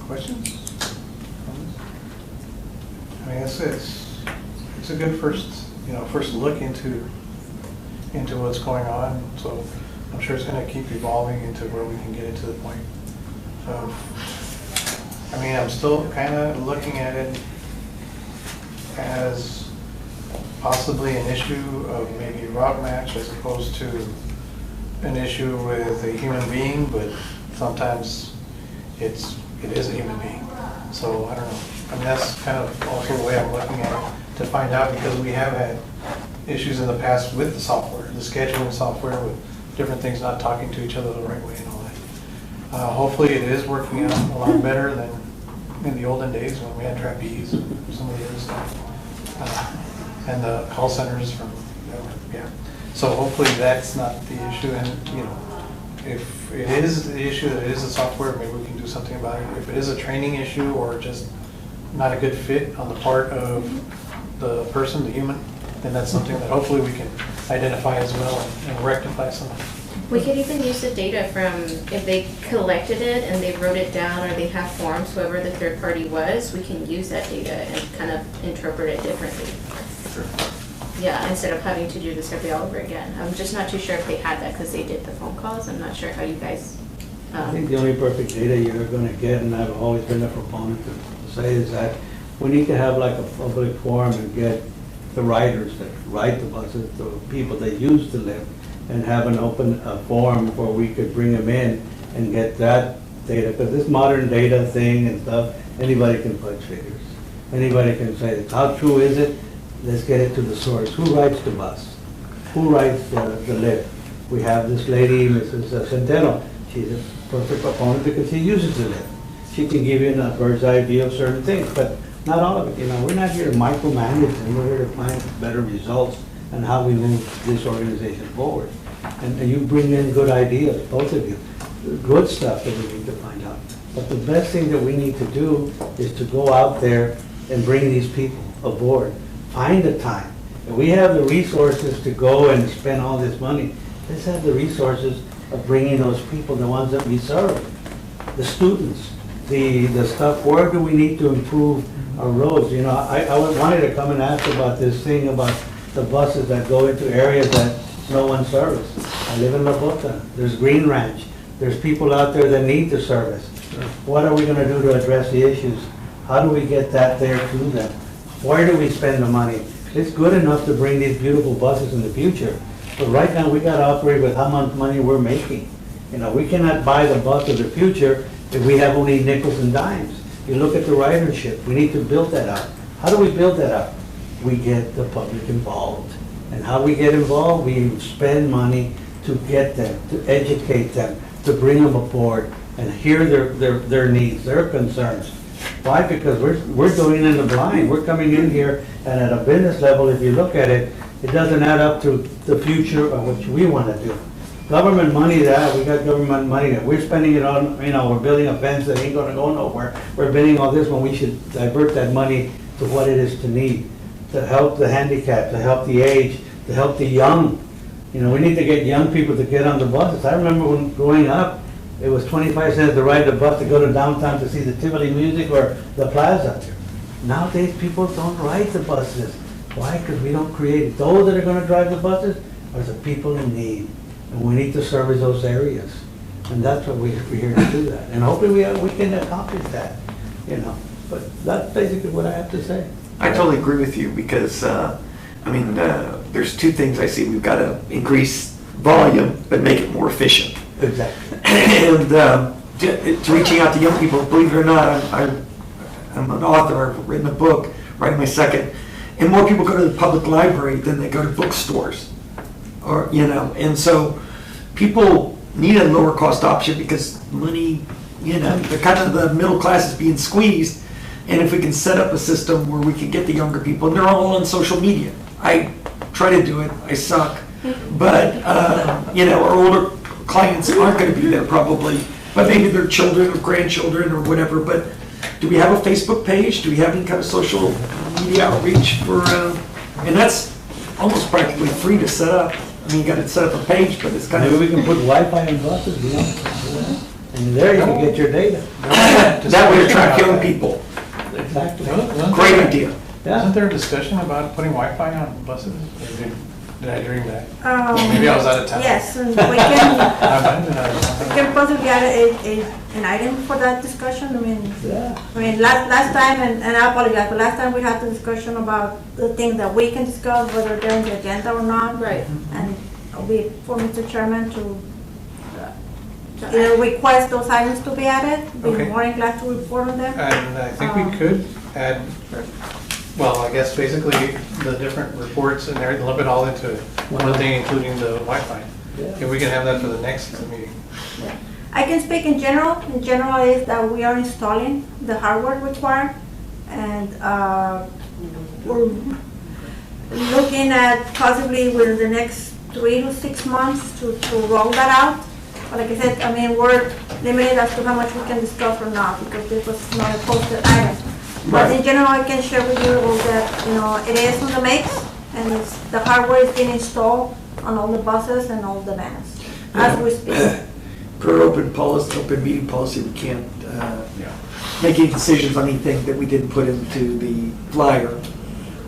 questions? I mean, it's a good first look into what's going on. So I'm sure it's going to keep evolving into where we can get it to the point of, I mean, I'm still kind of looking at it as possibly an issue of maybe route match as opposed to an issue with a human being, but sometimes it is a human being. So I don't know. I mean, that's kind of also the way I'm looking at it, to find out, because we have had issues in the past with the software, the scheduling software, with different things not talking to each other the right way and all that. Hopefully it is working out a lot better than in the olden days when we had trapeze and some of the other stuff. And the call centers from, yeah. So hopefully that's not the issue, and, you know, if it is the issue that it is the software, maybe we can do something about it. If it is a training issue or just not a good fit on the part of the person, the human, then that's something that hopefully we can identify as well and rectify something. We could even use the data from, if they collected it and they wrote it down, or they have forms, whoever the third party was, we can use that data and kind of interpret it differently. Sure. Yeah, instead of having to do this every all over again. I'm just not too sure if they had that because they did the phone calls. I'm not sure how you guys. I think the only perfect data you're gonna get, and I've always been a proponent to say, is that we need to have like a public forum and get the riders that ride the buses, the people that use the lift, and have an open forum where we could bring them in and get that data. Because this modern data thing and stuff, anybody can punch figures. Anybody can say, how true is it? Let's get it to the source. Who rides the bus? Who rides the lift? We have this lady, Mrs. Centeno. She's a perfect proponent because she uses the lift. She can give you a bird's eye view of certain things, but not all of it. You know, we're not here to micromanage, and we're here to find better results and how we move this organization forward. And you bring in good ideas, both of you, good stuff that we need to find out. But the best thing that we need to do is to go out there and bring these people aboard. Find the time. If we have the resources to go and spend all this money, let's have the resources of bringing those people, the ones that we serve, the students, the stuff. Where do we need to improve our roads? You know, I wanted to come and ask about this thing about the buses that go into areas that no one serves. I live in La Bota. There's Green Ranch. There's people out there that need the service. What are we going to do to address the issues? How do we get that there to them? Where do we spend the money? It's good enough to bring these beautiful buses in the future, but right now we got to operate with how much money we're making. You know, we cannot buy the bus of the future if we have only nickels and dimes. You look at the ridership. We need to build that out. How do we build that out? We get the public involved. And how we get involved? We spend money to get them, to educate them, to bring them aboard and hear their needs, their concerns. Why? Because we're doing it in the blind. We're coming in here, and at a business level, if you look at it, it doesn't add up to the future of what we want to do. Government money that, we got government money that we're spending it on, you know, we're building a fence that ain't gonna go nowhere. We're building all this when we should divert that money to what it is to need, to help the handicapped, to help the aged, to help the young. You know, we need to get young people to get on the buses. I remember when growing up, it was 25 cents to ride the bus to go to downtown to see the Tivoli music or the plaza. Nowadays, people don't ride the buses. Why? Because we don't create it. Those that are going to drive the buses are the people in need. And we need to service those areas. And that's what we're here to do that. And hopefully we can accomplish that, you know. But that's basically what I have to say. I totally agree with you because, there's two things I see. We've got to increase volume, but make it more efficient. Exactly. And to reaching out to young people, believe it or not, I'm an author. I've written a book, writing my second. And more people go to the public library than they go to bookstores. Or, you know, and so people need a lower cost option because money, you know, they're kind of the middle class is being squeezed. And if we can set up a system where we can get the younger people, and they're all on social media. I try to do it, I suck. But, you know, our older clients aren't going to be there probably, but maybe their children or grandchildren or whatever. But do we have a Facebook page? Do we have any kind of social media outreach for, and that's almost practically free to set up. I mean, you got to set up a page, but it's kind Maybe of. we can put Wi-Fi in buses, you know, And there you can get your data. That would attract young people. Exactly. Great idea. Yeah. Wasn't there a discussion about putting Wi-Fi on buses? Or did I dream that? Um, Maybe I was out of town. Yes, and we I can possibly add an item for that discussion. Yeah. Last time, and I apologize, but last time we had the discussion about the things that we can discuss, whether they're on the agenda or not. Right. And it'll be for Mr. Chairman to either request those items to be added, be Okay. more than glad to report on them. And I think we could add, well, I guess basically the different reports and everything, lump it all into one thing, including the Wi-Fi. Yeah. If we can have that for the next meeting. I can speak in general. In general is that we are installing the hardware required, and we're looking at possibly within the next 3 to 6 months to roll that out. But like I said, we're limited as to how much we can discuss or not, because this was not a posted item. But in general, I can share with you that, it is on the mix, and the hardware is being installed on all the buses and all the vans as we speak. Per open meeting policy, we can't make any decisions on anything that we didn't put into the flyer,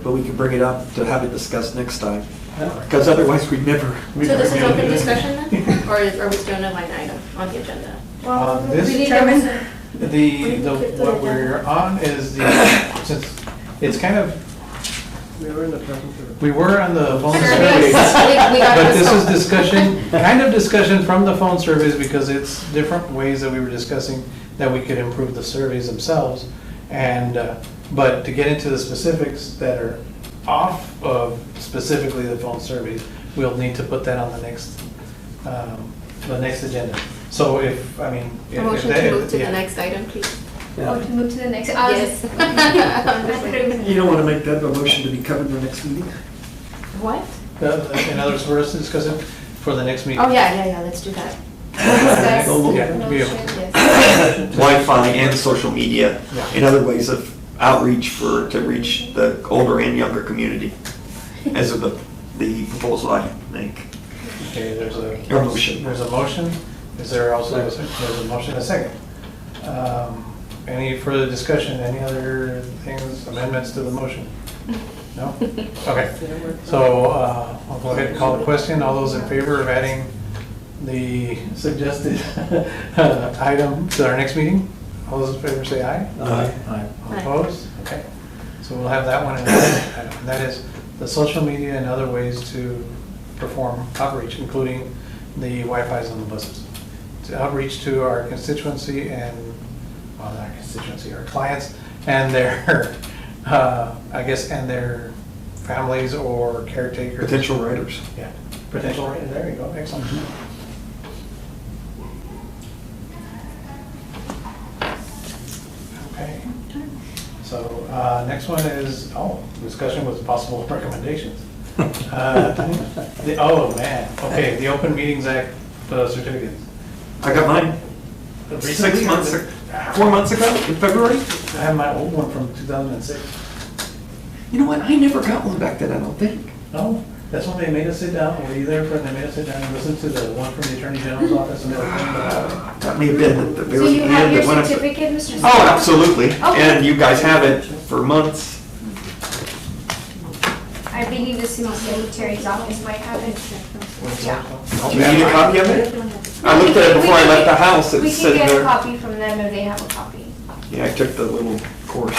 but we can bring it up to have it discussed next time. Because otherwise, we'd never. So this is open discussion then? Or are we still on a line item on the agenda? Well, This- Mr. Chairman, What we're on is since it's kind of, we were on the phone surveys. We got But this is this. discussion from the phone surveys, because it's different ways that we were discussing that we could improve the surveys themselves. And, but to get into the specifics that are off of specifically the phone surveys, we'll need to put that on the next agenda. So if. A motion to move to the next item, please. Oh, to move to the next. Yes. You don't want to make that a motion to be covered in the next meeting? What? In other words, for us to discuss it for the next meeting. Oh, yeah, let's do that. Discuss Yeah, motion, we- yes. Wi-Fi and social media Yeah. and other ways of outreach to reach the older and younger community, as of the proposal I make. Okay, there's Your motion. There's a motion. Is there also, there's a motion, a second. Any further discussion, any other things, amendments to the motion? No? Okay. So I'll go ahead and call the question. All those in favor of adding the suggested item to our next meeting? All those in favor say aye. Aye. All opposed? Okay. So we'll have that one, and that is the social media and other ways to perform outreach, including the Wi-Fi's on the buses. To outreach to our constituency and, well, not our constituency, our clients and their, and their families or caretakers. Potential riders. Yeah, potential riders, there you go, excellent. Okay. So, next one is, discussion with possible recommendations. Oh, man, okay, the Open Meetings Act certificates. I got mine 6 months, 4 months ago, in February. I have my old one from 2006. You know what, I never got one back then, I don't think. No, that's when they made us sit down, were you there for, they made us sit down and listen to the one from the Attorney General's office and they were saying about That may have been at the So very you end. have your that went up- certificate, Mr. Smith? Oh, absolutely. Okay. And you guys have it for months. I believe the city secretary's office might have it. Yeah. Do you need a copy of it? I looked at it before I left the house, We it's can sitting get a there. copy from them if they have a copy. Yeah, I took the little course.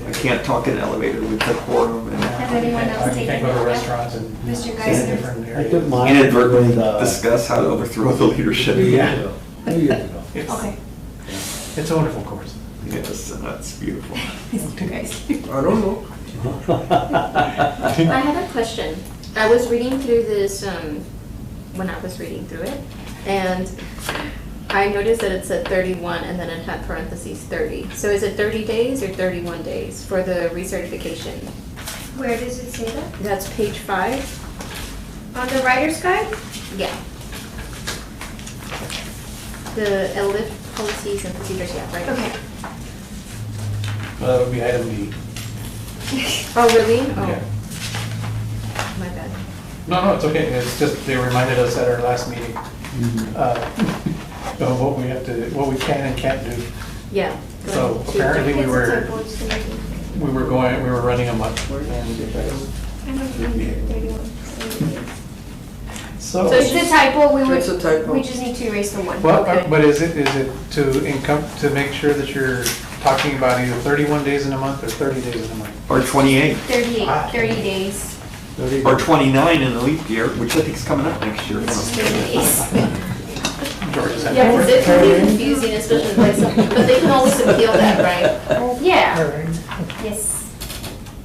I can't talk in an elevator with the quorum and Has anyone else You taken can't go to it? restaurants and Mr. see Geisler? different I areas. took mine. inadvertently with, discuss how to overthrow the leadership. Yeah. 2 years ago. It's- Okay. It's a wonderful course. Yes, and that's beautiful. Mr. Geisler. I don't know. I had a question. I was reading through this, when I was reading through it, and I noticed that it said 31 and then it had parentheses 30. So is it 30 days or 31 days for the recertification? Where does it say that? That's page 5. On the writer's guide? Yeah. The LIF policies and procedures, yeah, right? Okay. Well, that would be item B. Oh, really? Oh, Yeah. my bad. No, it's okay. It's just, they reminded us at our last meeting. of what we have to, what we can and can't do. Yeah. So apparently we were running amok. So It's a typo, It's a typo. we just need to erase the one. Well, Okay. but is it to make sure that you're talking about either 31 days in a month or 30 days in a month? Or 28, 30 days. or 29 in the leap year, which I think is coming up next year. It's 30 days. George, is that Yeah, because it can correct? be confusing, especially like some, but they can always appeal that, right? Yeah, yes.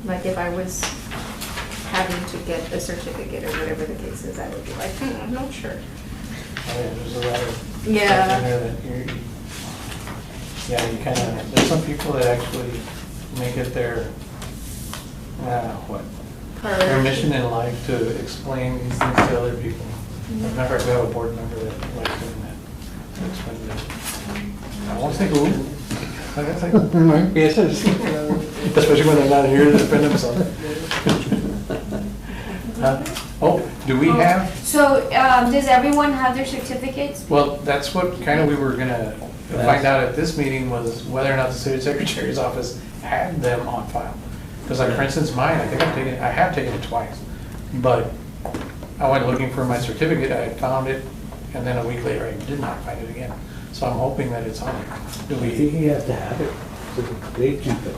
Like if I was having to get a certificate or whatever the case is, I would be like, I'm not sure. Oh, yeah, there's a lot of stuff in Yeah. there that yeah, you kind of, there's some people that actually make it their, their mission in life to explain these things to other people. I remember I have a board member that likes doing that. To explain that. I won't say who. I guess I, yes, especially when they're not here to defend themselves. Oh, do we have? So, does everyone have their certificates? Well, that's what kind of we were gonna find out at this meeting was whether or not the city secretary's office had them on file. Because like, for instance, mine, I think I have taken it twice. But I went looking for my certificate, I found it, and then a week later, I did not find it again. So I'm hoping that it's on there. Do I think we, he has to have it, so they keep it.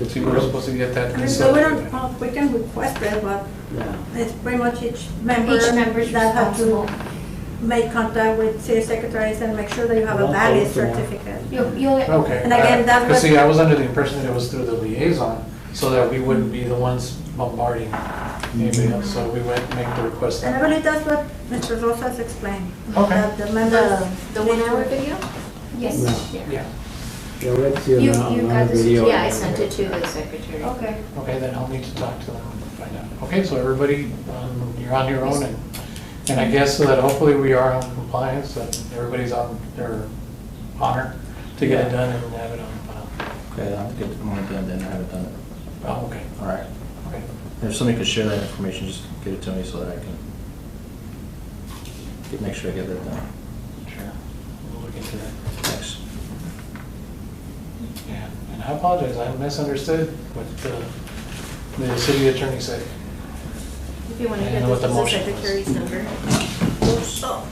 see, we're supposed to get that. I mean, so we don't, we can request it, but Yeah. it's pretty much each member Each member's that have responsible. to make contact with city secretaries and make sure that you have a Well, valid also, certificate. You'll, Okay. And again, that's Because what- see, I was under the impression that it was through the liaison, so that we wouldn't be the ones bombarding anybody else, so we went and make the request. And I believe that's what Mr. Rosas explained. Okay. That the members. The 1 hour video? yes. Yeah. Yeah, Yeah, let's see You- on you on got the the video. Yeah, I sent it to the secretary. Okay. okay, then I'll need to talk to them and find out. Okay, so everybody, you're on your own, and I guess so that hopefully we are on compliance, that everybody's on their honor to get it done and have it on file. Okay, I'll get the one done, then I haven't done it. Oh, okay, All right. okay. If somebody could share that information, just get it to me so that I can make sure I get that done. Sure, we'll look into that. Thanks. Yeah, and I apologize, I misunderstood what the city attorney said. If you want to I get know what this the is the motion was. secretary's number. Oh,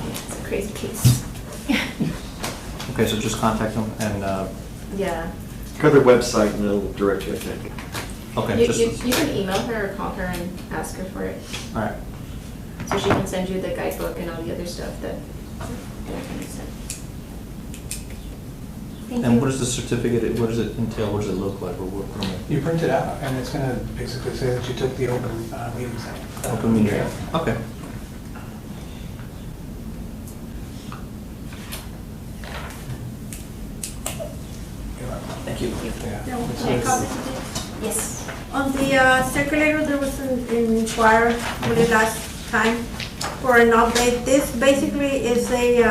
it's a crazy case. Okay, so just contact them and, Yeah. Go to their website and it'll direct you, I think. okay, You, just, you can email her or call her and ask her for it, all right. so she can send you the guidebook and all the other stuff that I can send. Thank And you. what is the certificate, what does it entail, what does it look like, or what am I? You print it out, and it's gonna basically say that you took the open meetings. Open meeting. Okay. Thank you. Yeah. Yeah, It's- make it's- copies of it. Yes. On the circulator, there was an inquiry for the last time for an update. This basically is a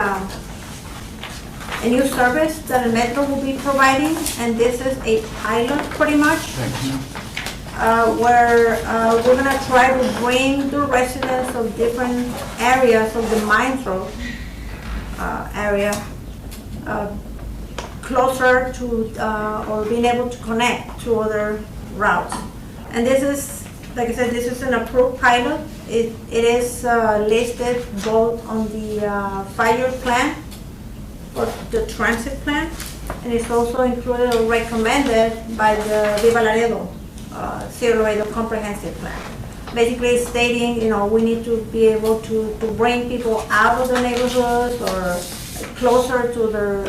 new service that the Metro will be providing, and this is a pilot pretty much, where we're gonna try to bring the residents of different areas of the Mines Road area closer to, or being able to connect to other routes. And this is, like I said, this is an approved pilot. It is listed both on the 5-year plan, or the transit plan, and it's also included or recommended by the Viva Laredo, Zero Laredo Comprehensive Plan. Basically stating, we need to be able to bring people out of the neighborhoods or closer to their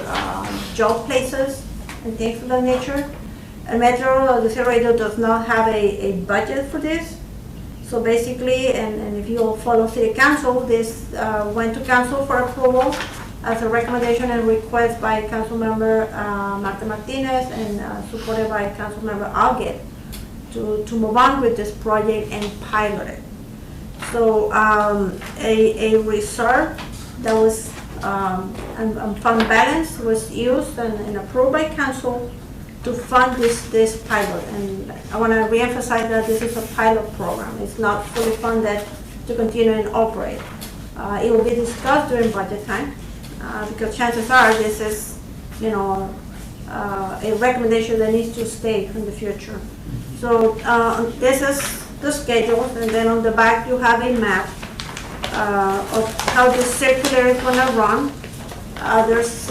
job places and things of that nature. And Metro, the Zero Radio does not have a budget for this. So basically, and if you all follow city council, this went to council for approval as a recommendation and request by Councilmember Marta Martinez and supported by Councilmember Alget to move on with this project and pilot it. So a reserve that was and fund balance was used and approved by council to fund this pilot. And I want to reemphasize that this is a pilot program. It's not fully funded to continue and operate. It will be discussed during budget time, because chances are this is, a recommendation that needs to stay in the future. So this is the schedule, and then on the back you have a map of how the circular is gonna run. There's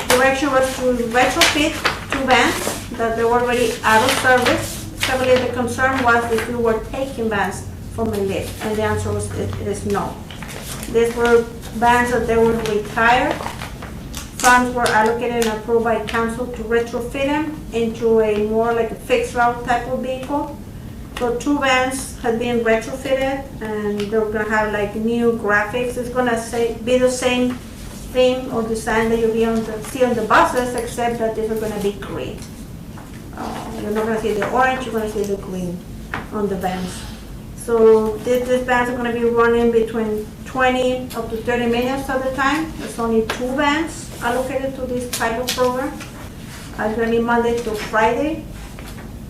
direction was to retrofit 2 vans that they were already out of service. Probably the concern was if we were taking vans from a lift, and the answer was it is no. These were vans that they were retired. Funds were allocated and approved by council to retrofit them into a more like a fixed route type of vehicle. So 2 vans had been retrofitted, and they're gonna have like new graphics. It's gonna be the same theme or design that you see on the buses, except that these are gonna be green. You're not gonna see the orange, you're gonna see the green on the vans. So these vans are gonna be running between 20 up to 30 minutes at a time. There's only 2 vans allocated to this type of program. It's gonna be Monday to Friday.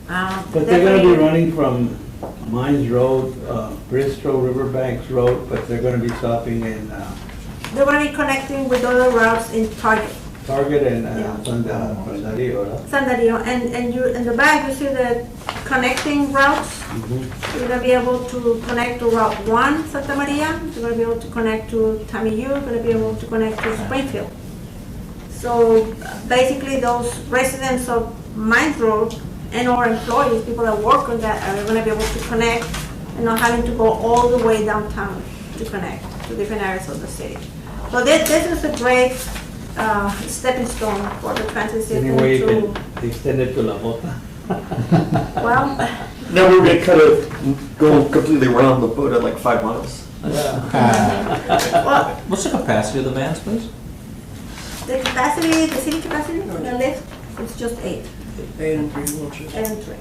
But they're gonna be running from Mines Road, Bristol, Riverbanks Road, but they're gonna be stopping in They're gonna be connecting with other routes in Target. Target and Yeah. Sandario, right? San Dario, and you, in the back, you see the connecting routes. You're gonna be able to connect to Route 1, Santa Maria. You're gonna be able to connect to Tamiyu. You're gonna be able to connect to Springfield. So basically, those residents of Mines Road and our employees, people that work on that, are gonna be able to connect and not having to go all the way downtown to connect to different areas of the city. So this is a great stepping stone for the transit system Anyway, you to, can extend it to La Bota. well, Now we're gonna kind of go completely around the boat at like 5 miles. well, What's the capacity of the vans, please? the capacity, the city capacity, the lift, it's just 8. 8 and 3 wheelchairs. 8 and 3.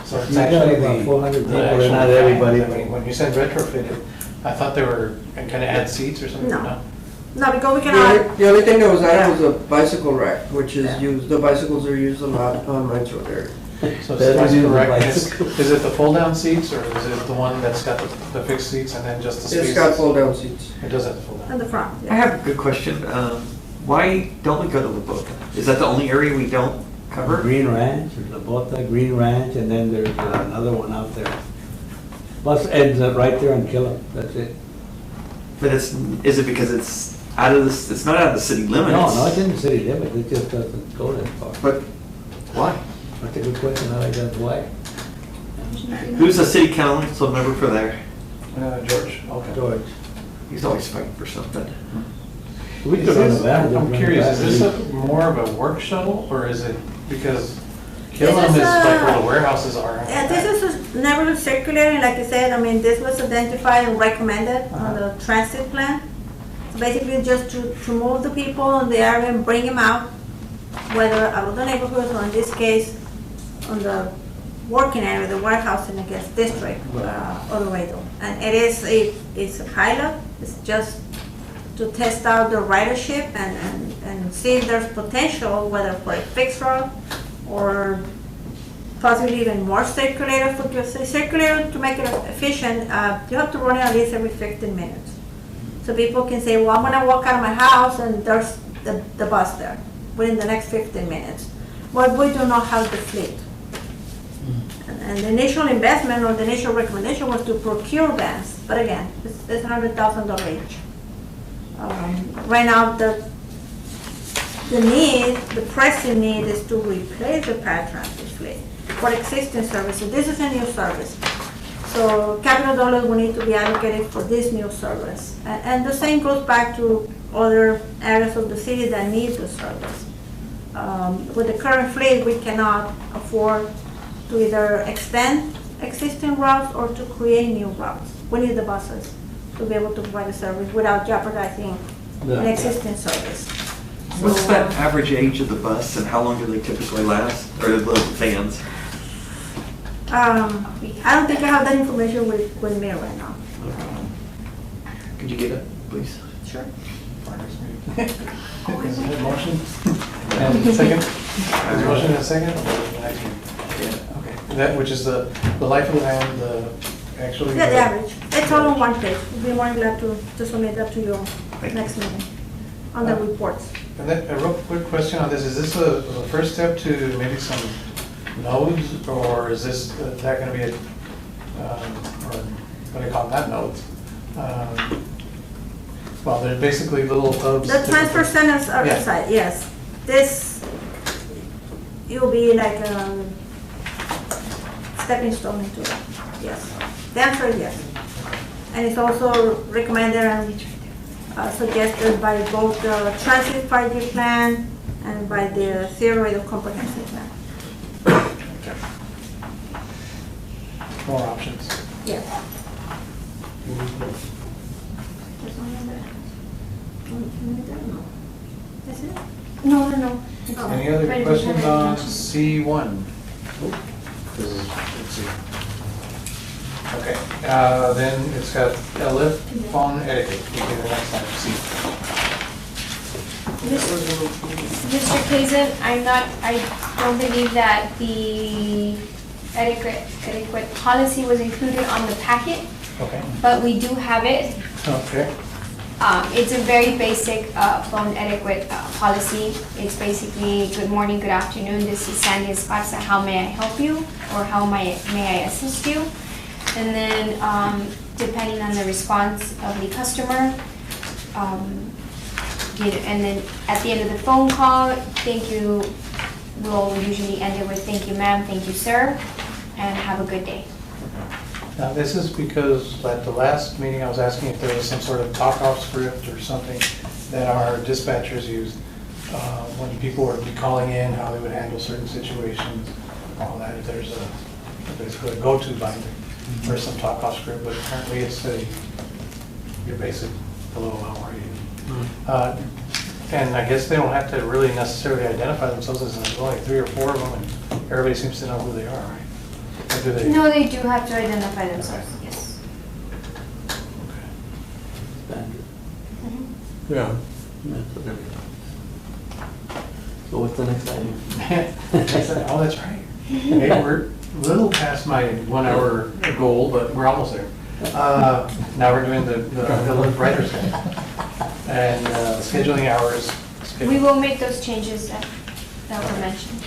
So it's You got actually about the. 400 the people, they're actual not van. everybody. I mean, when you said retrofitted, I thought they were kind of add seats or something, No. no? No, because we The cannot, only- the only thing that was added was a bicycle rack, which Yeah. is used, the bicycles are used a lot on Mines Road area. So That's that's what you correct. buy. Is it the fold-down seats, or is it the one that's got the fixed seats and then just the spaces? It's got fold-down seats. It does have the fold-down. in the front. I have a good question. Why don't we go to La Boca? Is that the only area we don't cover? Green Ranch, La Bota, Green Ranch, and then there's another one out there. Bus ends up right there on Killem, that's it. But is it because it's out of this, it's not out of the city limits? No, it's in the city limit, it just doesn't go that far. But why? That's a good question, I like that, why? Who's the city council member for there? George, okay. George. He's always fighting for something. We Is could run a this- van, just I'm run a curious, van. is this more of a work shuttle, or is it, because This Killam is is like a- where the warehouses are? Yeah, this is a neighborhood circulating, like I said, I mean, this was identified and recommended on the transit plan. So basically just to move the people in the area and bring them out, whether out of the neighborhoods or in this case, on the working area, the warehousing, I guess, district, Odoredo. And it is it's a pilot, it's just to test out the ridership and see if there's potential, whether for a fixed route or possibly even more circulator. For the circulator, to make it efficient, you have to run it at least every 15 minutes. So people can say, well, I'm gonna walk out of my house and there's the bus there within the next 15 minutes. But we do not have the fleet. And the initial investment or the initial recommendation was to procure vans, but again, it's $100,000 each. Right now, the need, the pressing need is to replace the paratransit fleet for existing services. This is a new service. So capital dollars will need to be allocated for this new service. And the same goes back to other areas of the city that need the service. With the current fleet, we cannot afford to either extend existing routes or to create new routes. We need the buses to be able to provide the service without jeopardizing an existing service. What's So, that average age of the bus and how long do they typically last? Or the vans? I don't think I have that information with me right now. Could you get it, please? Sure. Is it a motion? And a second? Is a motion and a second? Okay, that, which is the life of the van, the actually. Yeah, the average. It's all on one page. We'll be more than glad to submit that to you Thank next meeting, on the reports. And then a real quick question on this, is this a first step to maybe some nodes, or is this, that gonna be a, or what do you call them, not nodes? Well, they're basically little hubs. The transfer centers are Yeah. inside, yes. This, you'll be like a stepping stone into it, yes. The answer is yes. And it's also recommended and suggested by both the transit 5-year plan and by the theoretical comprehensive plan. Okay. More options. Yes. That's it? No, no, no. Any other Ready to questions have on it. C1? Okay, then it's got LF phone etiquette. Okay, the next time, C. Mr. Kazin, I don't believe that the etiquette policy was included on the packet, Okay, but we do have it. okay, It's a very basic phone etiquette policy. It's basically, good morning, good afternoon, this is Sandy Esparza, how may I help you? Or how may I assist you? And then, depending on the response of the customer, and then at the end of the phone call, thank you, we'll usually end it with thank you ma'am, thank you sir, and have a good day. now this is because at the last meeting I was asking if there was some sort of talk-off script or something that our dispatchers used when people would be calling in, how they would handle certain situations, all that, if there's basically a go-to binder or some talk-off script, but apparently it's your basic hello, how are you? And I guess they don't have to really necessarily identify themselves as there's only 3 or 4 of them, and everybody seems to know who they are, right? Or do they? No, they do have to identify themselves, yes. Standard. Mhm. Yeah. That's what everything. So what's the next item? Oh, that's right. Hey, we're a little past my 1 hour goal, but we're almost there. Now we're doing the writer's guide. And scheduling hours. We will make those changes that were mentioned.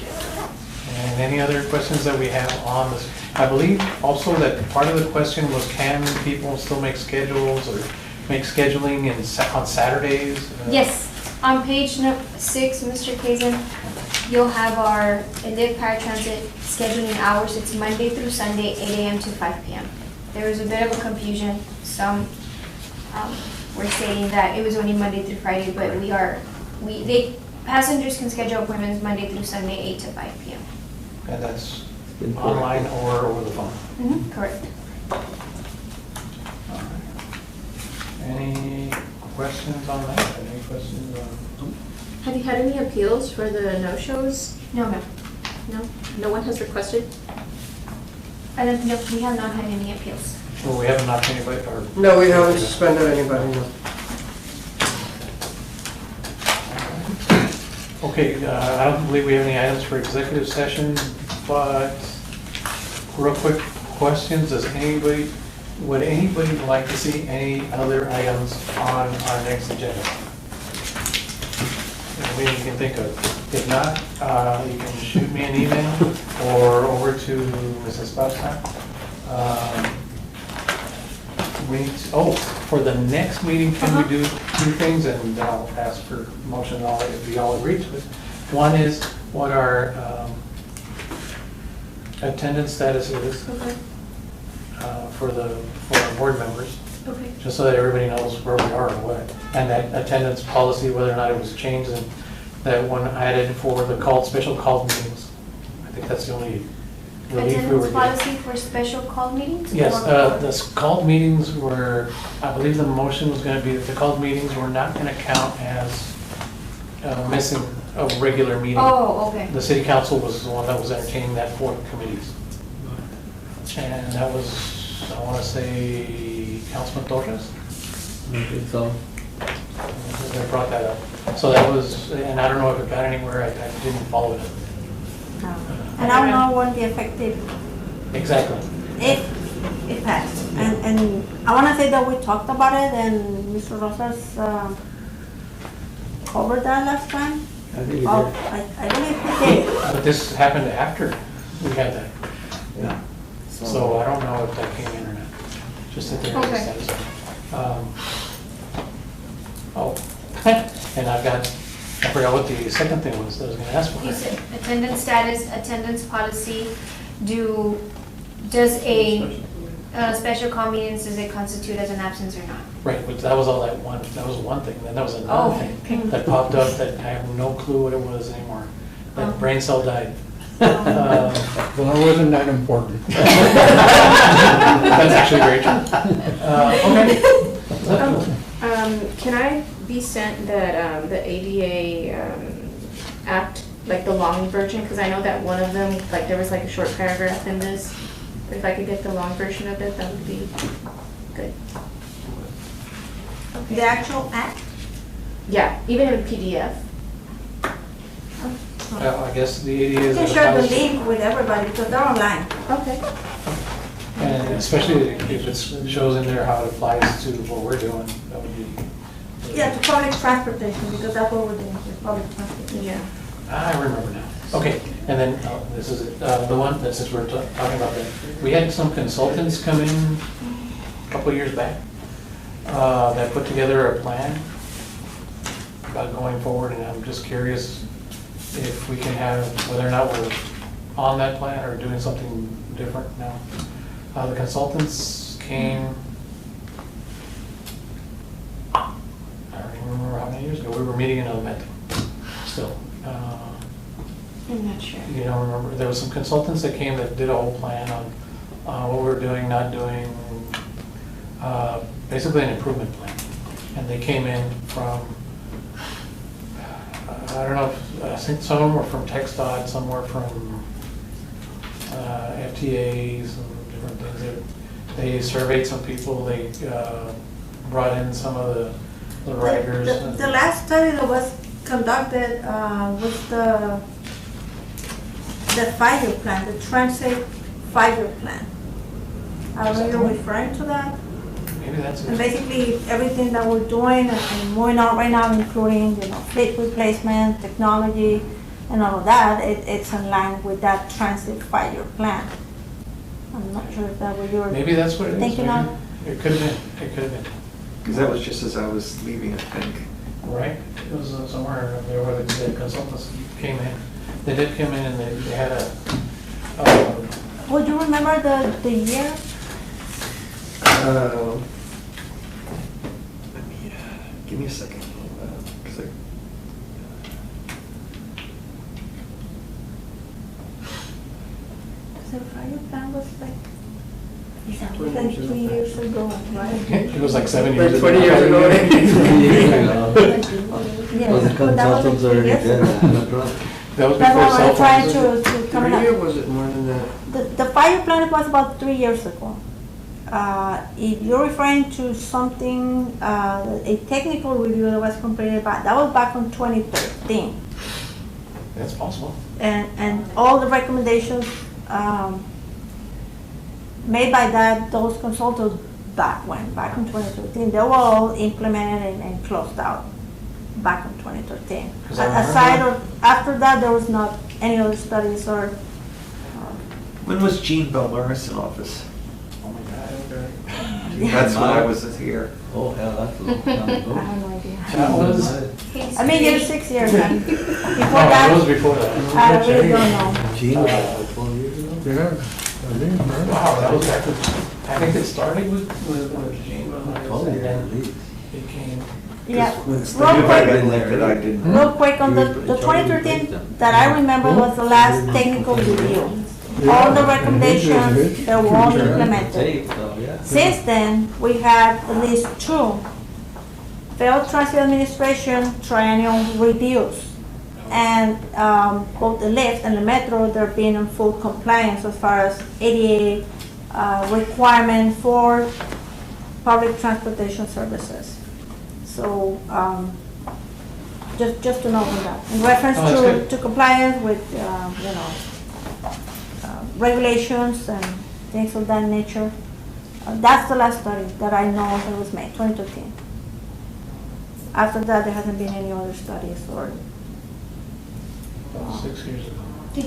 And any other questions that we have on this? I believe also that part of the question was, can people still make schedules or make scheduling on Saturdays? Yes, on page 6, Mr. Kazin, you'll have our Live Paratransit scheduling hours. It's Monday through Sunday, 8 a.m. to 5 p.m. There was a bit of a confusion. Some were stating that it was only Monday through Friday, but passengers can schedule appointments Monday through Sunday, 8 to 5 p.m. And that's online or over the phone? Correct. All right. Any questions on that? Any questions on? Have you had any appeals for the no-shows? No, ma'am. No? No one has requested? I don't know, we have not had any appeals. Well, we haven't knocked anybody or? No, we haven't suspended anybody, no. Okay, I don't believe we have any items for executive session, but real quick questions, would anybody like to see any other items on our next agenda? Anything you can think of. If not, you can shoot me an email or over to Mrs. Baustein. For the next meeting, can we do 2 things, and I'll ask for motion if we all agree to it. One is what our attendance status is Okay, for our board members, okay. just so that everybody knows where we are and what. And that attendance policy, whether or not it was changed, and that one added for the special called meetings. I think that's the only relief we were Attendance getting. policy for special call meetings? Yes, Or- the called meetings were, I believe the motion was going to be that the called meetings were not going to count as missing a regular meeting. Oh, okay. The city council was the one that was entertaining that for the committees. And that was, I want to say, Councilman Torres? I think so. They brought that up. So that was, and I don't know if it got anywhere, I didn't follow it. And I don't know when the effective, Exactly. if It passed. And I wanna say that we talked about it and Mr. Rosas, covered that last time. I think you Oh, did. I believe we did. But this happened after we had that, Yeah. so I don't know if that came in or not. Just that there is Okay. a status. Oh, and I've got, I forgot what the second thing was that I was gonna ask for. You said attendance status, attendance policy, does a special call meetings, does it constitute as an absence or not? Right, but that was all that one thing, then there was Oh, another okay. thing that popped up that I have no clue what it was anymore. Oh. That brain cell died. Well, it wasn't that important. That's actually very true. Okay. Can I be sent that, the ADA, act, like the long version? Because I know that one of them, like there was like a short paragraph in this. If I could get the long version of it, that would be good. The actual act. Yeah, even in PDF. I guess the ADA You is. can share the link with everybody because they're online. Okay. And especially if it shows in there how it applies to what we're doing, that would be. Yeah, to public transportation because that's what we're doing with public transportation. Yeah. I remember now. Okay, and then this is the one that since we're talking about that, we had some consultants come in a couple of years back that put together a plan about going forward, and I'm just curious if we can have, whether or not we're on that plan or doing something different now. The consultants came, I don't even remember how many years ago, we were meeting in Elemento still. I'm not sure. You don't remember, there was some consultants that came that did a whole plan on what we were doing, not doing, basically an improvement plan. And they came in from, I don't know, I think some of them were from TxDOT, some were from FTAs and different things. They surveyed some people, they brought in some of the writers. The last study that was conducted was the 5-year plan, the transit 5-year plan. Are you referring to that? Maybe that's And it. basically, everything that we're doing and moving on right now, including, fleet replacement, technology, and all of that, it's in line with that transit 5-year plan. I'm not sure if that was your. Maybe that's what it is. Thinking of- Maybe. It could have been, it could have been. Because that was just as I was leaving, I think. Right, it was somewhere there where the consultants came in. They did come in and they had a, Would you remember the year? Let me, give me a second. 'Cause The 5-year plan was like, 20 3 years ago, right? it was like 7 years Like ago. 20 years ago. Yes, Well, the but that was consultants like 3 already years did ago. that. That was That's before why cell I'm trying phones. to come 3 or up. was it more than that? The 5-year plan was about 3 years ago. If you're referring to something, a technical review that was completed that was back in 2013. That's possible. And all the recommendations made by those consultants back in 2013, they were all implemented and closed out back in 2013. 'Cause I remember- Aside or after that, there was not any other studies or. when was Gene Belmaris in office? Oh my God. That's when I was here. Oh, hell, that's a long time I ago. have no idea. That was, I mean, it was 6 years. And before oh, it was that, before that. I really don't know. Gene was like 12 years ago? Yeah, I think, right? Wow, that was back with, I think it started with Gene, but 12 and years at then least. it came. Yeah, If real I'd quick, been there that I didn't. real quick on the 2013 that I remember was the last technical review. All the recommendations, they were all implemented. Tape, though, yeah. Since then, we had at least 2 failed transit administration triennial reviews. And both the lift and the metro, they're being in full compliance as far as ADA requirement for public transportation services. So, just to know that. In reference Oh, that's good. to compliance with, regulations and things of that nature. That's the last study that I know that was made, 2013. After that, there hasn't been any other studies or, About 6 years ago. Do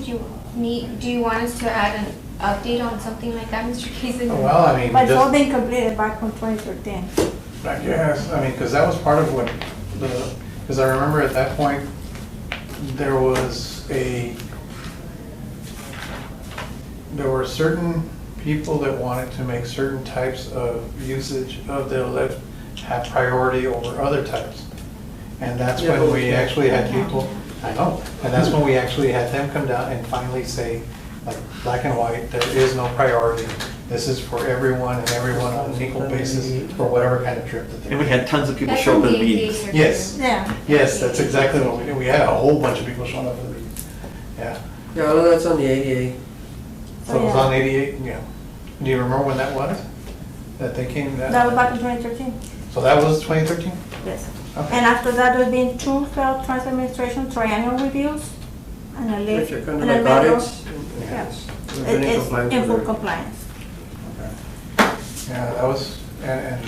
you want us to add an update on something like that, Mr. Casey? Oh, well, I mean, but it's all just, been completed back from 2013. I guess, I mean, because that was part of what because I remember at that point, there were certain people that wanted to make certain types of usage of the lift have priority over other types. And that's when we actually had people, I know, and that's when we actually had them come down and finally say, like, black and white, there is no priority. This is for everyone and everyone on an equal basis for whatever kind of trip that they And we had tons of people That's show up from at the the meetings. ADA circuit. Yes. Yeah. Yes, that's exactly what we did. We had a whole bunch of people showing up for the meeting. Yeah. Yeah, well, that's on the ADA. So it was on 88, yeah. Do you remember when that was? That they came? That was back in 2013, So that was 2013? yes. Okay. And after that, there's been 2 Federal Transit Administration triennial reviews and a Which lift. are kind of and a like metro. audits. Yeah. We've been in It's compliance in with full it. compliance. Yeah, that was, and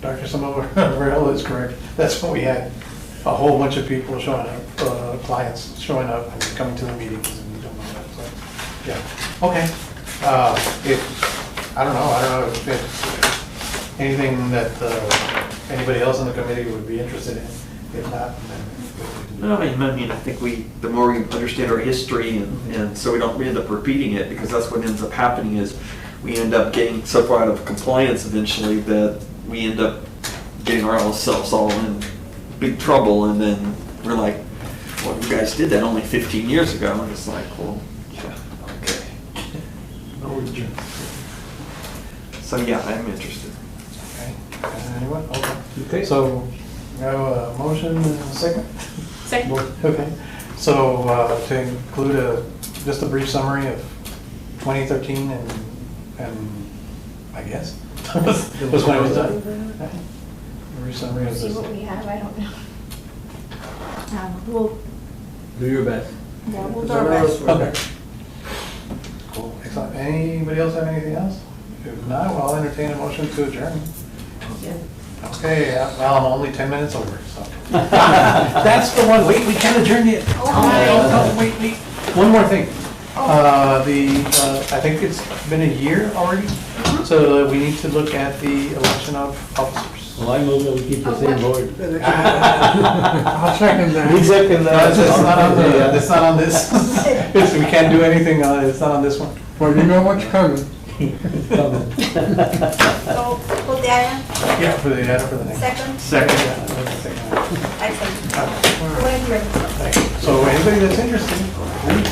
Dr. Samoa is correct. That's when we had a whole bunch of people showing up, clients showing up and coming to the meetings and doing all that, so, yeah. Okay. I don't know if it's anything that anybody else in the committee would be interested in. If not, then. No, I mean, I think the more we understand our history and so we don't end up repeating it, because that's what ends up happening is we end up getting so far out of compliance eventually that we end up getting ourselves all in big trouble, and then we're like, well, you guys did that only 15 years ago, and it's like, well, yeah, okay. No return. So yeah, I'm interested. Okay. Anyone? Okay. Okay. So, we have a motion and a second? Second. Okay. So, to include just a brief summary of 2013 and I guess, was when it was done. A brief summary of See this. what we have, I don't know. We'll, Do your best. yeah, we'll do Some our of best. us were Okay. there. Cool. Excellent. Anybody else have anything else? If not, well, I'll entertain a motion to adjourn. Okay, well, I'm only 10 minutes over, so. That's the one, wait, we can't adjourn yet. Oh, wait. One more thing. I think it's been a year already, so we need to look at the election of officers. Well, I move that we keep the same board. I'll second We that. second No, that. it's not on this. We can't do anything on it, it's not on this one. Well, you know what's coming. So, put the item, Yeah, for the next. second, Second. Yeah, that's the second one. excellent. Okay. Wait, wait. So anybody that's interested, please